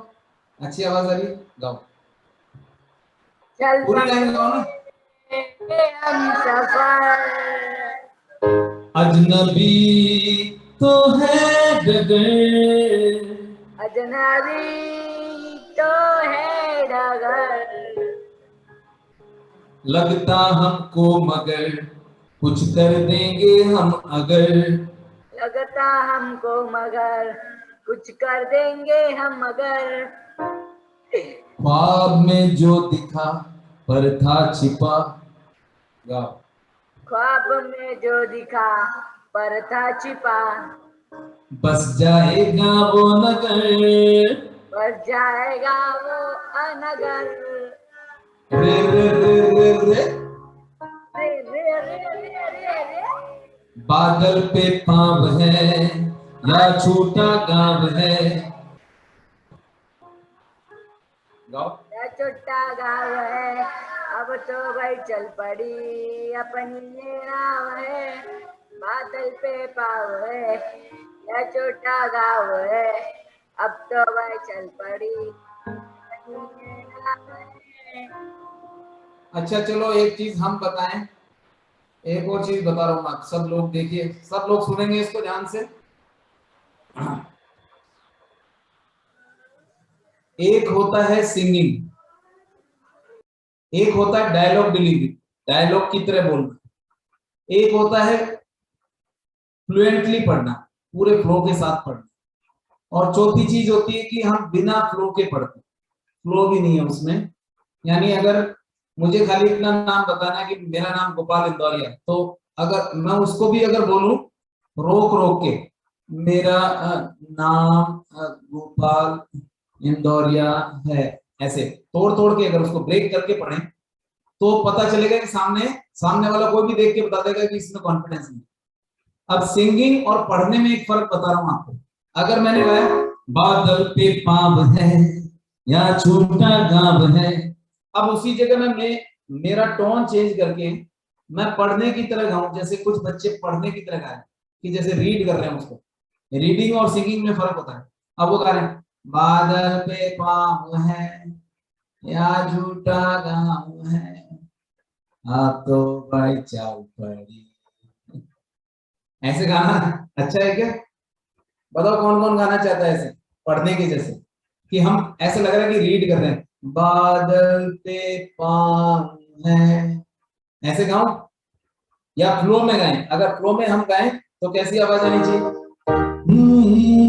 अच्छी आवाज आ रही है, गाओ पूरी लाइन गाओ ना।
हम सफर,
अजनबी तो है डगर,
अजनबी तो है डगर,
लगता हमको मगर कुछ कर देंगे हम अगर,
लगता हमको मगर कुछ कर देंगे हम मगर,
ख्वाब में जो दिखा पर था छिपा, गाओ।
ख्वाब में जो दिखा पर था छिपा,
बस जाएगा वो नगर,
बस जाएगा वो अनगर,
रे रे रे रे रे,
रे रे रे रे रे रे,
बादल पे पाँव है या छोटा गाँव है, गाओ।
या छोटा गाँव है, अब तो भाई चल पड़ी अपनी ये नाव है, बादल पे पाव है या छोटा गाँव है, अब तो भाई चल पड़ी अपनी ये नाव है।
अच्छा चलो एक चीज हम बताएं, एक और चीज बता रहा हूँ, आप सब लोग देखिए, सब लोग सुनेंगे इसको ध्यान से। एक होता है सिंगिंग, एक होता है डायलॉग डिलीवरी, डायलॉग की तरह बोलना, एक होता है फ्लुएंटली पढ़ना, पूरे फ्लो के साथ पढ़ना, और चौथी चीज होती है कि हम बिना फ्लो के पढ़ते, फ्लो भी नहीं है उसमें। यानी अगर मुझे खाली इतना नाम बताना है कि मेरा नाम गोपाल इंदौरिया, तो अगर मैं उसको भी अगर बोलूं रोक रोक के, मेरा नाम गोपाल इंदौरिया है, ऐसे तोड़ तोड़ के अगर उसको ब्रेक करके पढ़ें तो पता चलेगा कि सामने वाला कोई भी देख के बता देगा कि इसमें कॉन्फिडेंस नहीं। अब सिंगिंग और पढ़ने में एक फर्क बता रहा हूं आपको। अगर मैंने गाया बादल पे पाँव है या छोटा गाँव है, अब उसी जगह में मेरा टोन चेंज करके मैं पढ़ने की तरह गाऊं, जैसे कुछ बच्चे पढ़ने की तरह गाए कि जैसे रीड कर रहे हैं, उसको रीडिंग और सिंगिंग में फर्क होता है। अब वो गा रहे हैं बादल पे पाँव है या झूठा गाँव है, हाँ तो भाई चल पड़ी, ऐसे गाना अच्छा है क्या? बताओ कौन कौन गाना चाहता है ऐसे पढ़ने के जैसे, कि हम ऐसे लग रहा है कि रीड कर रहे हैं, बादल पे पाँव है, ऐसे गाओ या फ्लो में गाएं। अगर फ्लो में हम गाएं तो कैसी आवाज आनी चाहिए?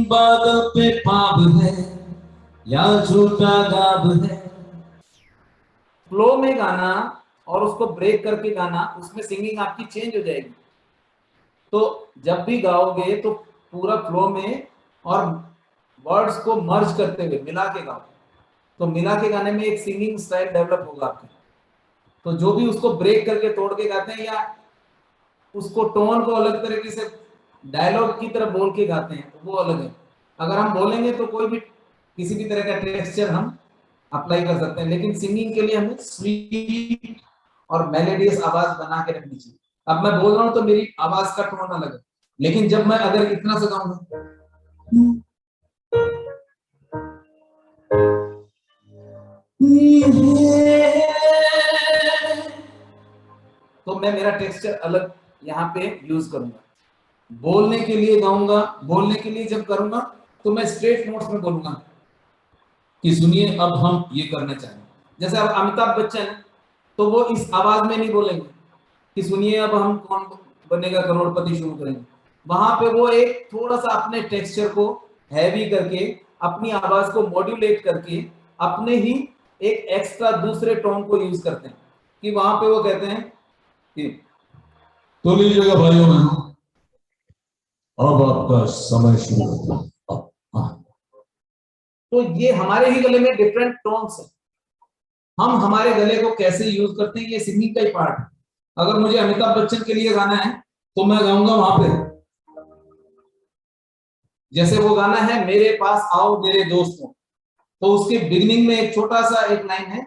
बादल पे पाप है या झूठा गाब है। फ्लो में गाना और उसको ब्रेक करके गाना, उसमें सिंगिंग आपकी चेंज हो जाएगी। तो जब भी गाओगे तो पूरा फ्लो में और वर्ड्स को मर्ज करते हुए मिला के गाओ, तो मिला के गाने में एक सिंगिंग स्टाइल डेवलप होगा आपके। तो जो भी उसको ब्रेक करके तोड़ के गाते हैं या उसको टोन को अलग तरीके से डायलॉग की तरह बोल के गाते हैं, वो अलग है। अगर हम बोलेंगे तो कोई भी किसी भी तरह का टेक्सचर हम अप्लाई कर सकते हैं, लेकिन सिंगिंग के लिए हमें स्वीट और मेलोडियस आवाज बना के रखनी चाहिए। अब मैं बोल रहा हूं तो मेरी आवाज का टोन अलग है, लेकिन जब मैं अगर इतना से गाऊंगा तो मैं मेरा टेक्सचर अलग यहाँ पे यूज करूंगा। बोलने के लिए गाऊंगा, बोलने के लिए जब करूंगा तो मैं स्ट्रेट नोट्स में बोलूंगा कि सुनिए अब हम ये करना चाहेंगे। जैसे अब अमिताभ बच्चन, तो वो इस आवाज में नहीं बोलेंगे कि सुनिए अब हम कौन बनेगा करोड़पति शुरू करेंगे। वहां पे वो एक थोड़ा सा अपने टेक्सचर को हैवी करके, अपनी आवाज को मॉड्यूलेट करके, अपने ही एक एक्स्ट्रा दूसरे टोन को यूज करते हैं। कि वहां पे वो कहते हैं कि तो लीजिएगा भाइयों बहनों, अब आपका समय शुरू होता है। तो ये हमारे ही गले में डिफरेंट टोन्स है। हम हमारे गले को कैसे यूज करते हैं, ये सिंगिंग का ही पार्ट है। अगर मुझे अमिताभ बच्चन के लिए गाना है तो मैं गाऊंगा वहां पे, जैसे वो गाना है मेरे पास आओ मेरे दोस्तों, तो उसके बिगिनिंग में एक छोटा सा एक लाइन है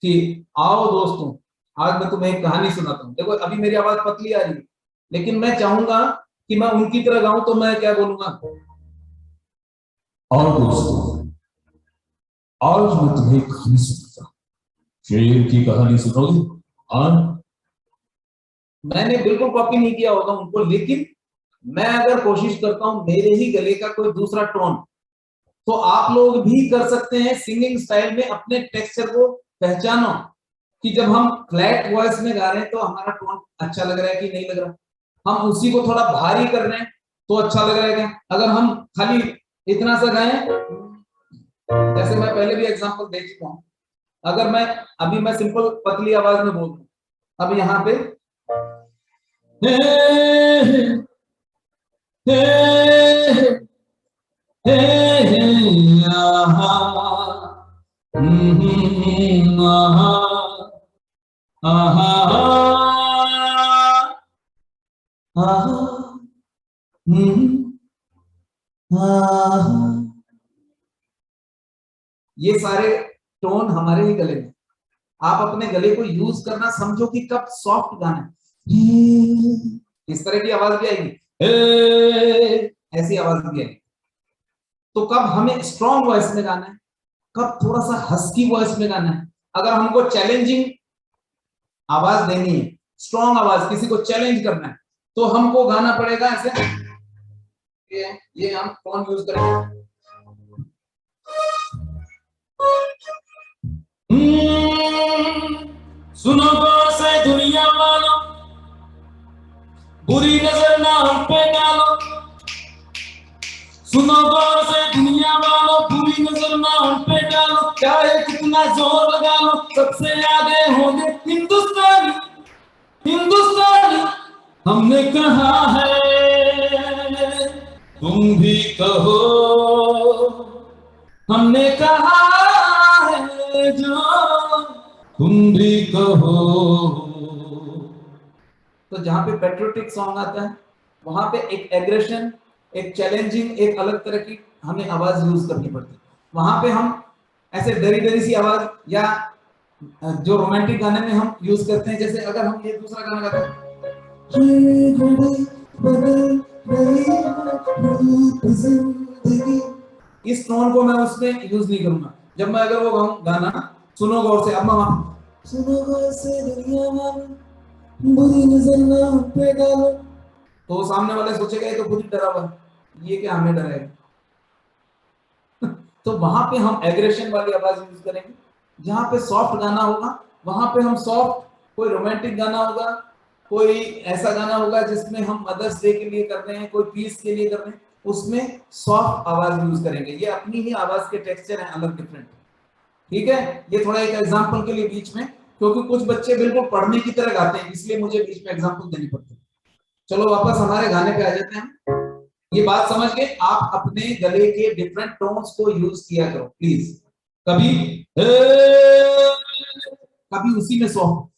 कि आओ दोस्तों आज मैं तुम्हें एक कहानी सुनाता हूँ। देखो अभी मेरी आवाज पतली आ रही है, लेकिन मैं चाहूंगा कि मैं उनकी तरह गाऊं, तो मैं क्या बोलूंगा, आओ दोस्तों आज मैं तुम्हें एक कहानी सुनाता हूँ, शेर की कहानी सुनोगे? मैंने बिल्कुल कॉपी नहीं किया होगा उनको, लेकिन मैं अगर कोशिश करता हूं मेरे ही गले का कोई दूसरा टोन, तो आप लोग भी कर सकते हैं। सिंगिंग स्टाइल में अपने टेक्सचर को पहचानो कि जब हम फ्लैट वॉइस में गा रहे हैं तो हमारा टोन अच्छा लग रहा है कि नहीं लग रहा, हम उसी को थोड़ा भारी कर रहे हैं तो अच्छा लग रहा है क्या। अगर हम खाली इतना सा गाएं, जैसे मैं पहले भी एग्जांपल दे चुका हूं, अगर मैं अभी मैं सिंपल पतली आवाज में बोल रहा हूं, अब यहाँ पे हे हे हे हे आहा आहा आहा, ये सारे टोन हमारे ही गले में। आप अपने गले को यूज करना समझो कि कब सॉफ्ट गाना है, इस तरह की आवाज भी आएगी, ऐसी आवाज भी आएगी। तो कब हमें स्ट्रॉन्ग वॉइस में गाना है, कब थोड़ा सा हस्की वॉइस में गाना है। अगर हमको चैलेंजिंग आवाज देनी है, स्ट्रॉन्ग आवाज, किसी को चैलेंज करना है, तो हमको गाना पड़ेगा ऐसे, ये हम टोन यूज करेंगे। सुनो गौर से दुनिया वालों, बुरी नजर ना हम पे डालो। सुनो गौर से दुनिया वालों, बुरी नजर ना हम पे डालो। चाहे कितना जोर लगा लो, सबसे आगे होंगे हिंदुस्तानी, हिंदुस्तानी। हमने कहा है तुम भी कहो, हमने कहा है जो तुम भी कहो। तो जहां पे पेट्रियोटिक सॉन्ग आता है, वहां पे एक एग्रेशन, एक चैलेंजिंग, एक अलग तरह की हमें आवाज यूज करनी पड़ती है। वहां पे हम ऐसे डरी डरी सी आवाज, या जो रोमांटिक गाने में हम यूज करते हैं, जैसे अगर हम ये दूसरा गाना गाते हैं, इस टोन को मैं उसमें यूज नहीं करूंगा। जब मैं अगर वो गाऊं गाना, सुनो गौर से, अब मैं सुनो गौर से दुनिया वालों, बुरी नजर ना हम पे डालो, तो सामने वाले सोचेगा ये तो खुद ही डरा हुआ है, ये क्या हमें डराएगा। तो वहां पे हम एग्रेशन वाली आवाज यूज करेंगे। जहां पे सॉफ्ट गाना होगा वहां पे हम सॉफ्ट, कोई रोमांटिक गाना होगा कोई ऐसा गाना होगा जिसमें हम मदर्स डे के लिए कर रहे हैं, कोई पीस के लिए कर रहे हैं, उसमें सॉफ्ट आवाज यूज करेंगे। ये अपनी ही आवाज के टेक्सचर है, अलग डिफरेंट। ठीक है, ये थोड़ा एक एग्जांपल के लिए बीच में, क्योंकि कुछ बच्चे बिल्कुल पढ़ने की तरह गाते हैं, इसलिए मुझे बीच में एग्जांपल देनी पड़ती है। चलो वापस हमारे गाने पे आ जाते हैं। ये बात समझ के आप अपने गले के डिफरेंट टोन्स को यूज किया करो प्लीज। कभी कभी उसी में सॉफ्ट,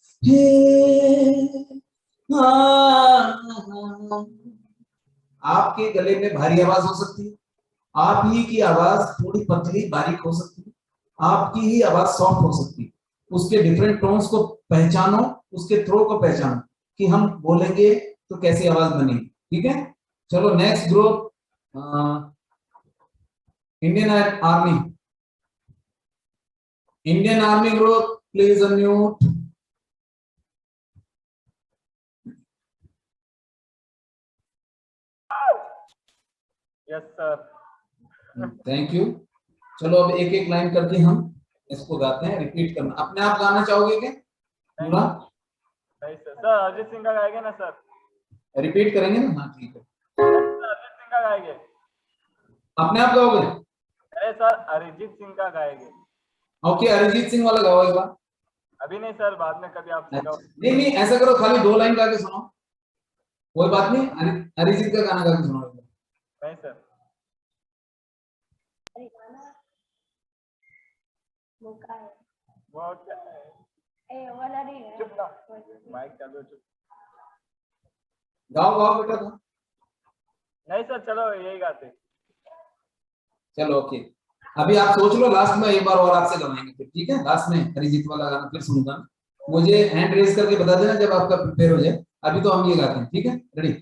आपके गले में भारी आवाज हो सकती है, आप ही की आवाज थोड़ी पतली बारीक हो सकती है, आपकी ही आवाज सॉफ्ट हो सकती है। उसके डिफरेंट टोन्स को पहचानो, उसके थ्रो को पहचानो कि हम बोलेंगे तो कैसी आवाज बनेगी। ठीक है, चलो next group, Indian army. Indian army group please unmute.
Yes sir.
Thank you. चलो अब एक एक लाइन करके हम इसको गाते हैं, रिपीट करना। अपने आप गाना चाहोगे क्या पूरा?
नहीं सर। सर अरिजीत सिंह का गाएंगे ना सर?
रिपीट करेंगे ना? हाँ ठीक है।
अरिजीत सिंह का गाएंगे।
अपने आप गाओगे?
अरे सर अरिजीत सिंह का गाएंगे।
ओके, अरिजीत सिंह वाला गाओ एक बार।
अभी नहीं सर, बाद में कभी आप गाओ।
नहीं नहीं, ऐसा करो, खाली 2 लाइन गा के सुनाओ, कोई बात नहीं। अरिजीत का गाना गा के सुनाओ।
नहीं सर। वो क्या है? चुप ना, माइक चालू, चुप।
गाओ गाओ बेटा गाओ।
नहीं सर, चलो यही गाते।
चलो ओके, अभी आप सोच लो, लास्ट में एक बार और आपसे गवाएंगे फिर। ठीक है, लास्ट में अरिजीत वाला गाना फिर सुनूंगा। मुझे हैंड रेज करके बता देना जब आपका प्रिपेयर हो जाए। अभी तो हम ये गाते हैं, ठीक है? रेडी?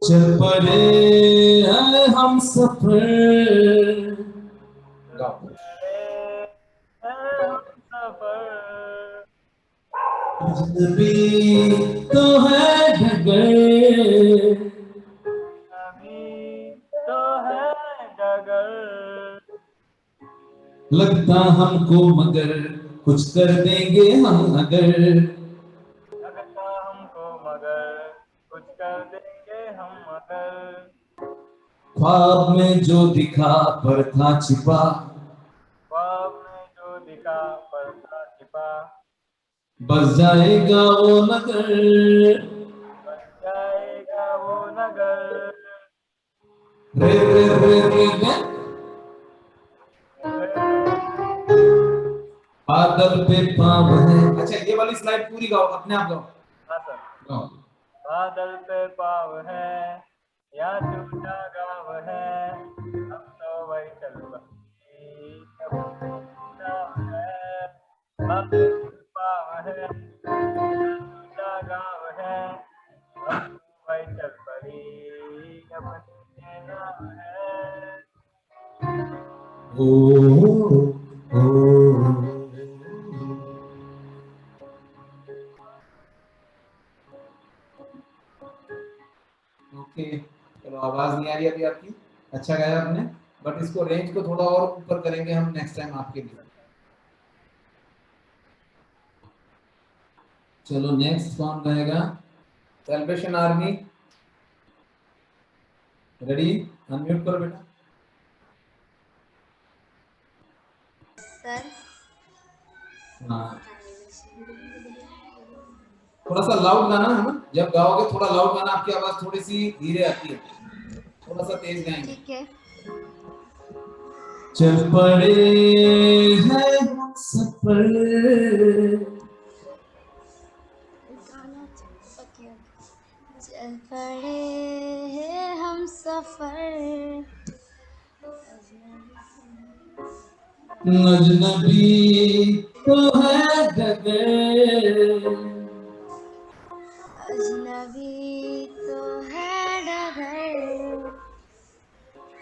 चल पड़े हैं हम सफर, गाओ। अजनबी तो है डगर,
तो है डगर,
लगता हमको मगर कुछ कर देंगे हम अगर,
लगता हमको मगर कुछ कर देंगे हम अगर,
ख्वाब में जो दिखा पर था छिपा,
ख्वाब में जो दिखा पर था छिपा,
बस जाएगा वो नगर,
बन जाएगा वो नगर,
रे रे रे रे रे, बादल पे पाँव है। अच्छा, ये वाली स्लाइड पूरी गाओ, अपने आप गाओ।
हाँ सर।
गाओ।
बादल पे पाव है या टूटा गाँव है, हम तो वही चल बसी है, बादल पे पाव है या टूटा गाँव है, हम तो वही चल पड़ी अपने नाम है।
ओ ओके, चलो आवाज नहीं आ रही अभी आपकी, अच्छा गाया आपने, बट इसको रेंज को थोड़ा और ऊपर करेंगे हम नेक्स्ट टाइम आपके लिए। चलो नेक्स्ट कौन गाएगा? Celebration army, ready? अनम्यूट करो बेटा।
सर
हाँ, थोड़ा सा लाउड गाना है ना, जब गाओगे थोड़ा लाउड गाना, आपकी आवाज थोड़ी सी धीरे आती है, थोड़ा सा तेज गाएंगे।
ठीक है।
चल पड़े हैं हम सफर,
चल पड़े हैं हम सफर,
अजनबी तो है डगर,
अजनबी तो है डगर,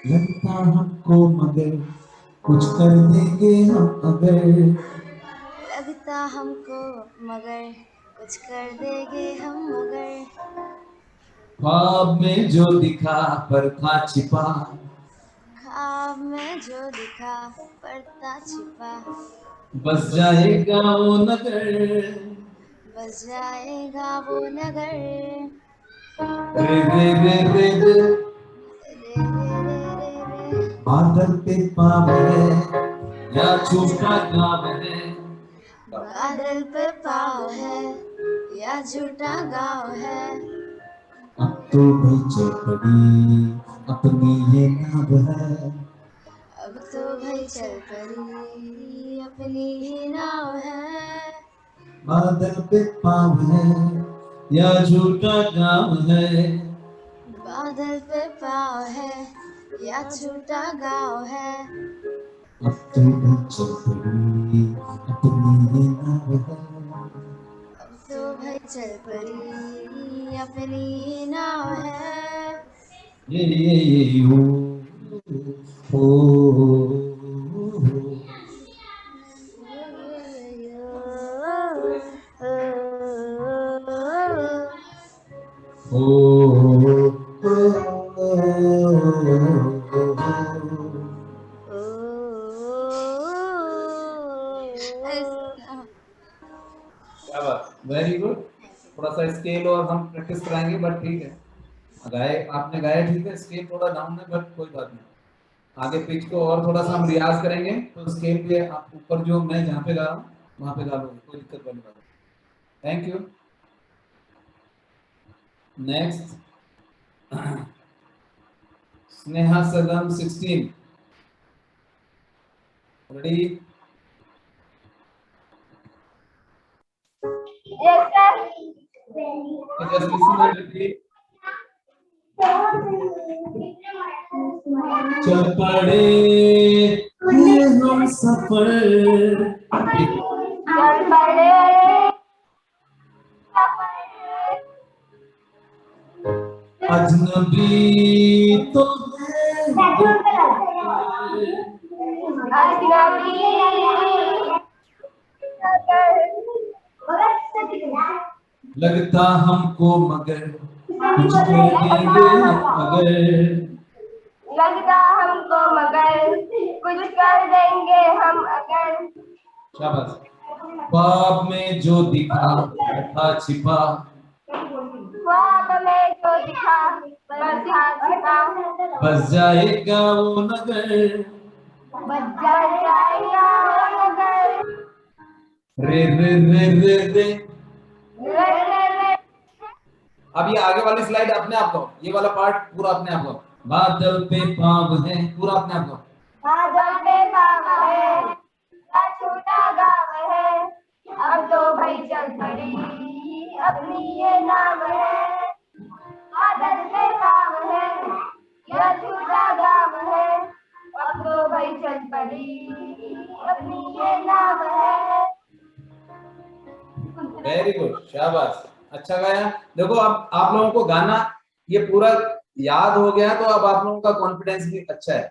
लगता हमको मगर कुछ कर देंगे हम अगर,
लगता हमको मगर कुछ कर देंगे हम मगर,
ख्वाब में जो दिखा पर था छिपा,
ख्वाब में जो दिखा पर था छिपा,
बस जाएगा वो नगर,
बस जाएगा वो नगर।
रे रे रे रे रे
रे रे रे रे रे
बादल पे पाव है या झूठा गाँव है।
बादल पे पाव है या झूठा गाँव है।
अब तो भाई चल पड़ी अपनी ये नाव है।
अब तो भाई चल पड़ी अपनी ही नाव है।
बादल पे पाव है या झूठा गाँव है।
बादल पे पाव है या झूठा गाँव है।
अब तो भाई चल पड़ी अपनी ये नाव है।
अब तो भाई चल पड़ी अपनी ही नाव है।
ये हो क्या बात, वेरी गुड। थोड़ा सा स्केल और हम प्रैक्टिस कराएंगे, बट ठीक है। गाए आपने गाया ठीक है, स्केल थोड़ा डाउन है बट कोई बात नहीं। आगे पिच को और थोड़ा सा हम रियाज करेंगे तो स्केल पे आप ऊपर जो मैं जहाँ पे गा रहा हूँ वहाँ पे गा लोगे, कोई दिक्कत वाली बात नहीं। Thank you. नेक्स्ट स्नेहा सदम 16। Ready?
Yes, sir.
Just listen and repeat. चल पड़े हम सफर।
चल पड़े
अजनबी तो है लगता हमको मगर कुछ कर देंगे अगर।
लगता हमको मगर कुछ कर देंगे हम अगर।
शाबाश। ख्वाब में जो दिखा था छिपा।
ख्वाब में जो दिखा था छिपा।
बस जाएगा वो नगर।
बस जाएगा वो नगर।
रे रे रे रे रे।
रे रे रे।
अब ये आगे वाली स्लाइड अपने आप लो, ये वाला पार्ट पूरा अपने आप लो। बादल पे पाँव है, पूरा अपने आप लो।
बादल पे पाँव है या छोटा गाँव है। अब तो भाई चल पड़ी अपनी ये नाव है। बादल पे पाँव है या छोटा गाँव है। अब तो भाई चल पड़ी अपनी ये नाव है।
वेरी गुड, शाबाश, अच्छा गाया। देखो अब आप लोगों को गाना ये पूरा याद हो गया तो अब आप लोगों का कॉन्फिडेंस भी अच्छा है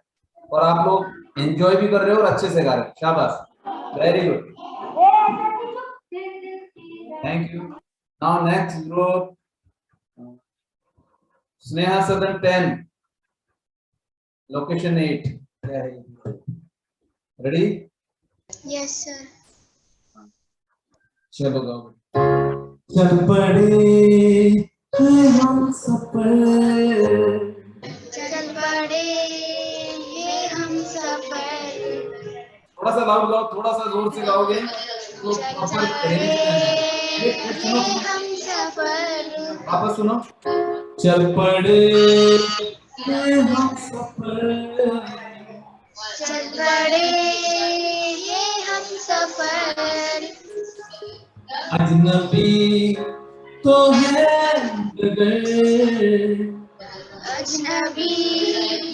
और आप लोग एंजॉय भी कर रहे हो और अच्छे से गा रहे हो। शाबाश, very good, thank you. Now next group Sneha सदन 10 लोकेशन 8। रेडी?
Yes sir.
चलो गाओ। चल पड़े हम सफर।
चल पड़े ये हम सफर।
थोड़ा सा लाउड गाओ, थोड़ा सा जोर से गाओगे तो प्रॉपर सुनो।
हम सफर।
वापस सुनो। चल पड़े हम सफर।
चल पड़े ये हम सफर।
अजनबी तो है डगर।
अजनबी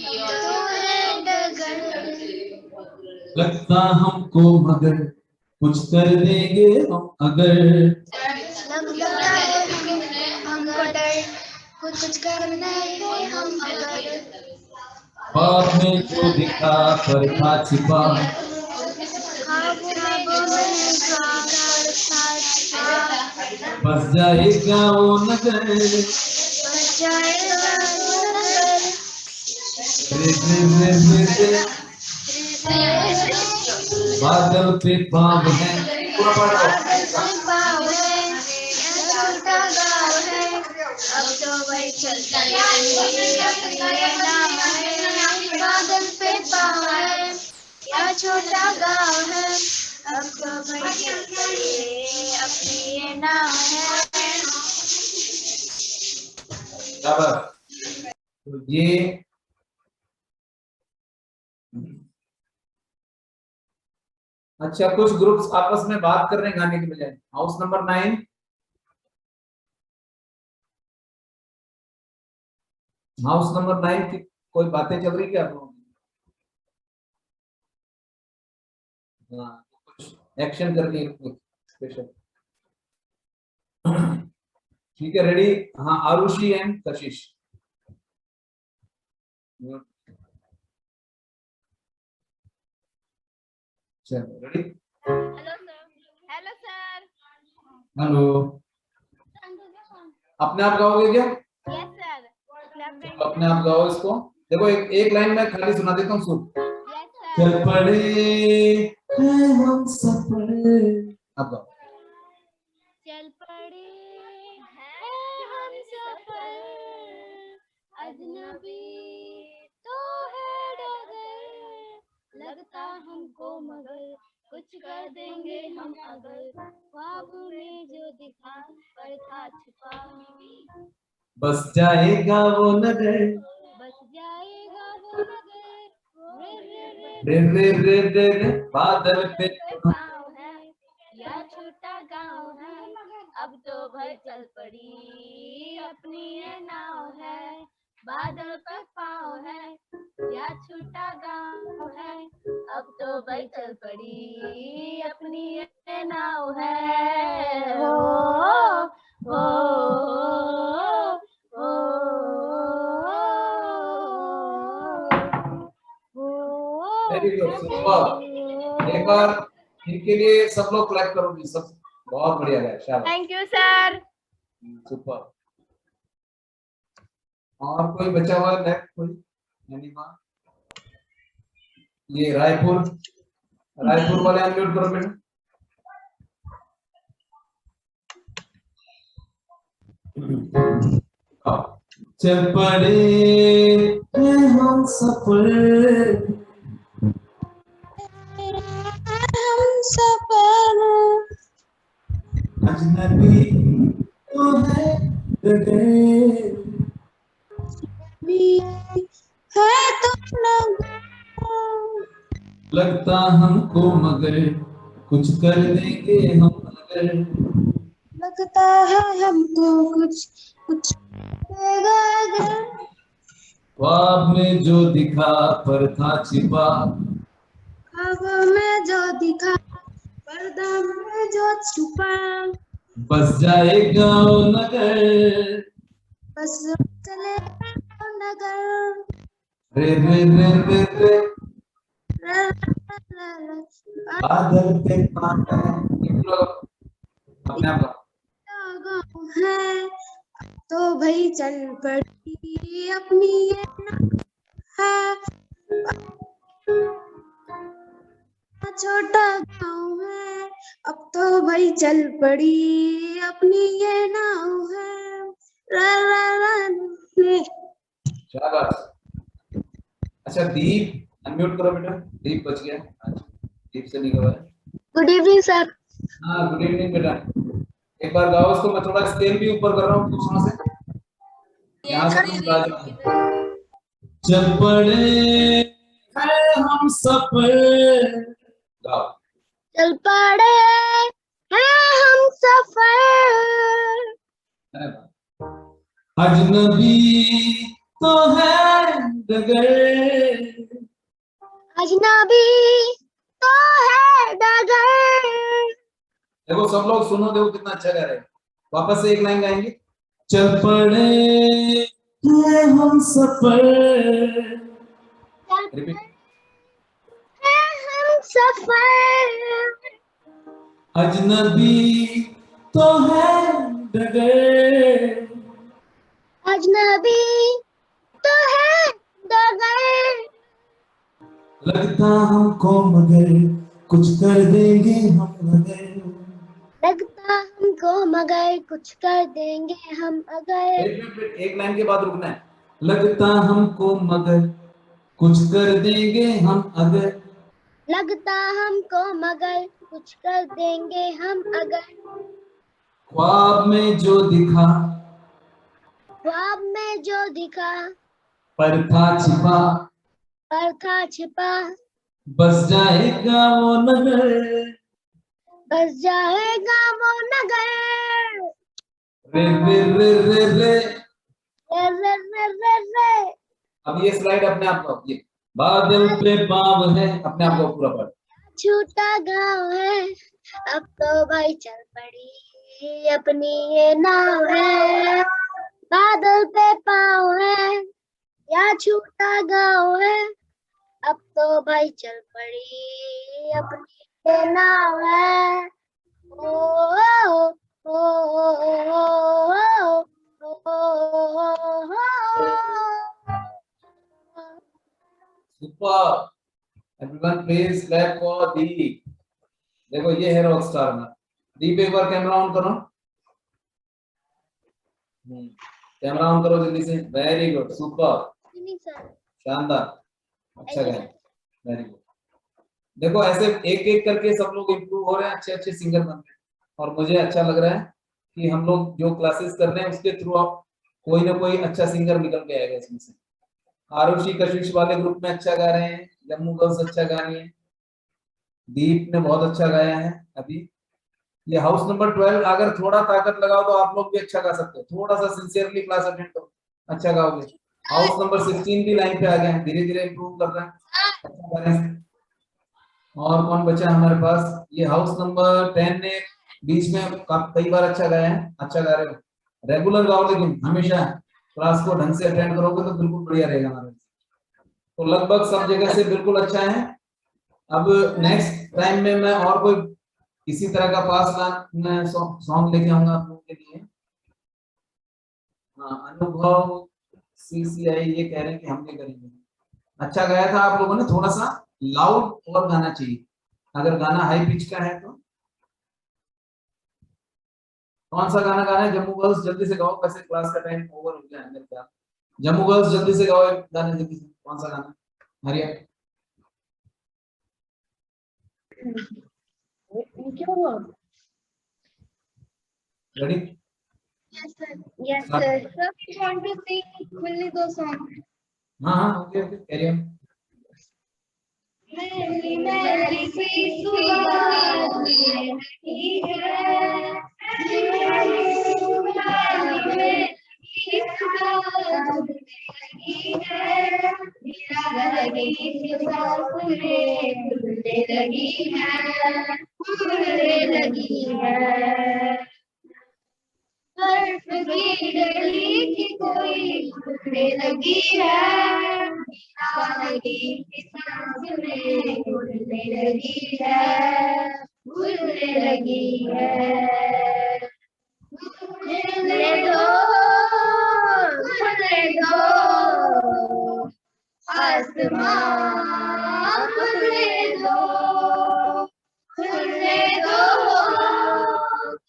तो है डगर।
लगता हमको मगर कुछ कर देंगे हम अगर।
लगता है हमको डर कुछ करना है हम अगर।
ख्वाब में जो दिखा पर था छिपा। बस जाएगा वो नगर। रे रे रे रे रे। बादल पे पाँव है, पूरा पाठ गाओ।
बादल पे पाँव है या छोटा गाँव है अब तो भाई चल पड़े अपनी ये नाव है।
तो ये अच्छा, कुछ ग्रुप्स आपस में बात कर रहे हैं गाने के बजाय। हाउस नंबर 9, हाउस नंबर 9 की कोई बातें चल रही क्या आप लोगों की? हाँ, कुछ एक्शन करनी है कुछ स्पेशल। ठीक है, रेडी? हाँ, आरुषि एंड कशिश। चलो रेडी?
Hello sir.
हेलो, अपने आप गाओगे क्या?
Yes sir.
अपने आप गाओ इसको। देखो, एक लाइन में खाली सुना देता हूँ, सुन।
Yes sir.
चल पड़े हैं हम सफर। अब गाओ।
चल पड़े हैं हम सफर अजनबी तो है डगर लगता हमको मगर कुछ कर देंगे हम अगर ख्वाब में जो दिखा पर था छुपा
बस जाएगा वो नगर,
बस जाएगा वो नगर
रे रे रे रे रे बादल पे
पाँव है या छोटा गाँव है अब तो भाई चल पड़ी अपनी ये नाव है बादल पे पाँव है या छोटा गाँव है अब तो भाई चल पड़ी अपनी ये नाव है। हो हो हो
वेरी गुड, सुपर। एक बार इनके लिए सब लोग क्लैप करोगे, सब बहुत बढ़िया है, शाबाश।
Thank you sir.
सुपर। और कोई बचा हुआ लेफ्ट कोई? एनीवन? ये रायपुर, रायपुर वाले अनम्यूट करो बेटा। चल पड़े हैं हम सफर
हम सफर
अजनबी तो है डगर
भी है तो
लगता हमको मगर कुछ कर देंगे हम अगर
लगता है हमको कुछ कुछ देगा अगर
ख्वाब में जो दिखा पर था छिपा
ख्वाब में जो दिखा पर्दा में जो छुपा
बस जाएगा वो नगर
बस चले नगर
रे रे रे रे रे
ला, ला, ला, ला,
बादल पे अपने आप
गाँव है तो भाई चल पड़ी अपनी ये नाव है छोटा गाँव है अब तो भाई चल पड़ी अपनी ये नाव है ला ला ला
शाबाश। अच्छा, दीप अनम्यूट करो बेटा। दीप बच गया। अच्छा, दीप से निकला है।
Good evening sir.
हाँ, गुड इवनिंग बेटा। एक बार गाओ इसको। मैं थोड़ा स्केल भी ऊपर कर रहा हूँ कुछ से। यहाँ से तुम गा जाओ। चल पड़े हैं हम सफर। गाओ।
चल पड़े हैं हम सफर
अरे वाह। अजनबी तो है डगर
अजनबी तो है डगर।
देखो सब लोग सुनो, देखो कितना अच्छा गा रहे हैं। वापस से एक लाइन गाएंगे। चल पड़े हैं हम सफर। रिपीट।
हैं हम सफर
अजनबी तो है डगर
अजनबी तो है डगर
लगता हमको मगर कुछ कर देंगे हम अगर
लगता हमको मगर कुछ कर देंगे हम अगर।
एक लाइन के बाद रुकना है। लगता हमको मगर कुछ कर देंगे हम अगर,
लगता हमको मगर कुछ कर देंगे हम अगर,
ख्वाब में जो दिखा
ख्वाब में जो दिखा
पर था छिपा,
पर था छिपा,
बस जाएगा वो नगर,
बस जाएगा वो नगर,
रे रे रे रे रे।
रे रे रे रे रे।
अब ये स्लाइड अपने आप को, ये बादल पे पाँव है, अपने आप को पूरा पढ़।
छोटा गांव है अब तो भाई चल पड़ी अपनी ये नाव है, बादल पे पाँव है या छोटा गांव है, अब तो भाई चल पड़ी अपनी ये नाव है। ओ ओ ओ
super, everyone please clap for Deep. देखो ये है रॉक स्टार में। दीप एक बार कैमरा ऑन करो, कैमरा ऑन करो जल्दी से। वेरी गुड, सुपर, शानदार, अच्छा गाया, वेरी गुड। देखो ऐसे एक एक करके सब लोग इम्प्रूव हो रहे हैं, अच्छे अच्छे सिंगर बन रहे हैं, और मुझे अच्छा लग रहा है कि हम लोग जो क्लासेस कर रहे हैं उसके थ्रू आप कोई ना कोई अच्छा सिंगर निकल के आएगा इसमें से। आरुषि कशिश वाले ग्रुप में अच्छा गा रहे हैं, जम्मू गर्ल्स अच्छा गा रही है, दीप ने बहुत अच्छा गाया है। अभी ये हाउस नंबर 12, अगर थोड़ा ताकत लगाओ तो आप लोग भी अच्छा गा सकते हो, थोड़ा सा सिंसियरली क्लास अटेंड करो, अच्छा गाओगे। हाउस नंबर 16 भी लाइन पे आ गए हैं, धीरे धीरे इंप्रूव कर रहे हैं, अच्छा गा रहे हैं। और कौन बचा हमारे पास? ये हाउस नंबर 10 ने बीच में कई बार अच्छा गाया है, अच्छा गा रहे हो, रेगुलर गाओ, लेकिन हमेशा क्लास को ढंग से अटेंड करोगे तो बिल्कुल बढ़िया रहेगा हमारे। तो लगभग सब जगह से बिल्कुल अच्छा है। अब नेक्स्ट टाइम में मैं और कोई इसी तरह का पास सॉन्ग लेके आऊंगा आप लोगों के लिए। हाँ, अनुभव CCI ये कह रहे हैं कि हम ये करेंगे। अच्छा गाया था आप लोगों ने, थोड़ा सा लाउड और गाना चाहिए, अगर गाना हाई पिच का है तो। कौन सा गाना गाना है? जम्मू गर्ल्स जल्दी से गाओ, वैसे क्लास का टाइम ओवर हो गया है मेरे ख्याल। जम्मू गर्ल्स जल्दी से गाओ एक गाना, जल्दी से, कौन सा गाना? हरिया ready?
Yes sir. Sir, we want to sing only those songs.
हाँ हाँ, ओके ओके, कैरी ऑन।
मेरी मेरी सी सुबह लगी है, मेरी सुबह में इस बात लगी है, मेरा लगी सी सांसें फूलने लगी है, फूलने लगी है। बर्फ की गली की कोई फूलने लगी है, मेरा लगी सी सांसें फूलने लगी है, फूलने लगी है। फूलने दो, फूलने दो, आसमां फूलने दो, फूलने दो,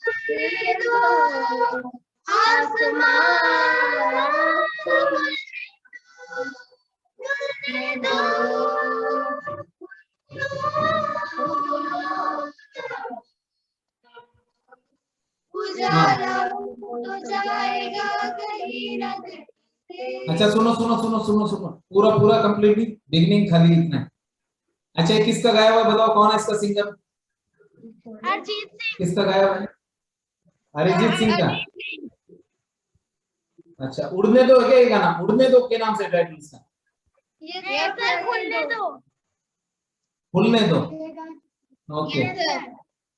फूलने दो, आसमां फूलने दो। उजाला तो जाएगा कहीं न कहीं।
अच्छा सुनो सुनो सुनो सुनो सुनो, पूरा पूरा कंप्लीटली, बिगिनिंग खाली लिखना है। अच्छा ये किसका गाया हुआ है बताओ, कौन है इसका सिंगर?
अरिजीत सिंह।
किसका गाया हुआ है? अरिजीत सिंह का। अच्छा, उड़ने दो है क्या ये गाना? उड़ने दो के नाम से टाइटल इसका?
ये सर खुलने दो।
खुलने दो, ओके।
Yes, sir.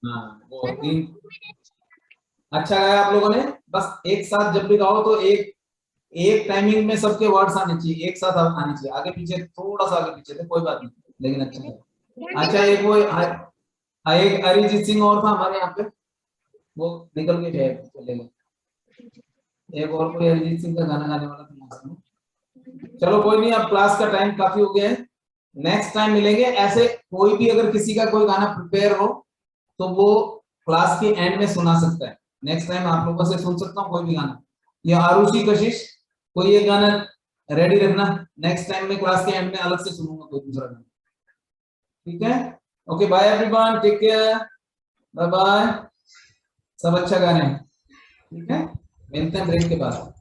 हाँ वो तीन अच्छा गाया आप लोगों ने। बस एक साथ जब भी गाओ तो एक टाइमिंग में सबके वर्ड्स आने चाहिए, एक साथ आने चाहिए, आगे पीछे थोड़ा सा आगे पीछे थे कोई बात नहीं, लेकिन अच्छा है। अच्छा एक वो एक अरिजीत सिंह और था हमारे यहाँ पे, वो निकल के गए, चले गए। एक और कोई अरिजीत सिंह का गाना गाने वाला था। चलो कोई नहीं, अब क्लास का टाइम काफी हो गया है, नेक्स्ट टाइम मिलेंगे। ऐसे कोई भी अगर किसी का कोई गाना प्रिपेयर हो तो वो क्लास के एंड में सुना सकता है, नेक्स्ट टाइम आप लोगों से सुन सकता हूँ कोई भी गाना। या आरुषि कशिश कोई एक गाना रेडी रखना, नेक्स्ट टाइम में क्लास के एंड में अलग से सुनूंगा कोई दूसरा गाना, ठीक है? Okay, bye everyone, take care, bye bye, सब अच्छा गाने, ठीक है? मिलते हैं ब्रेक के बाद।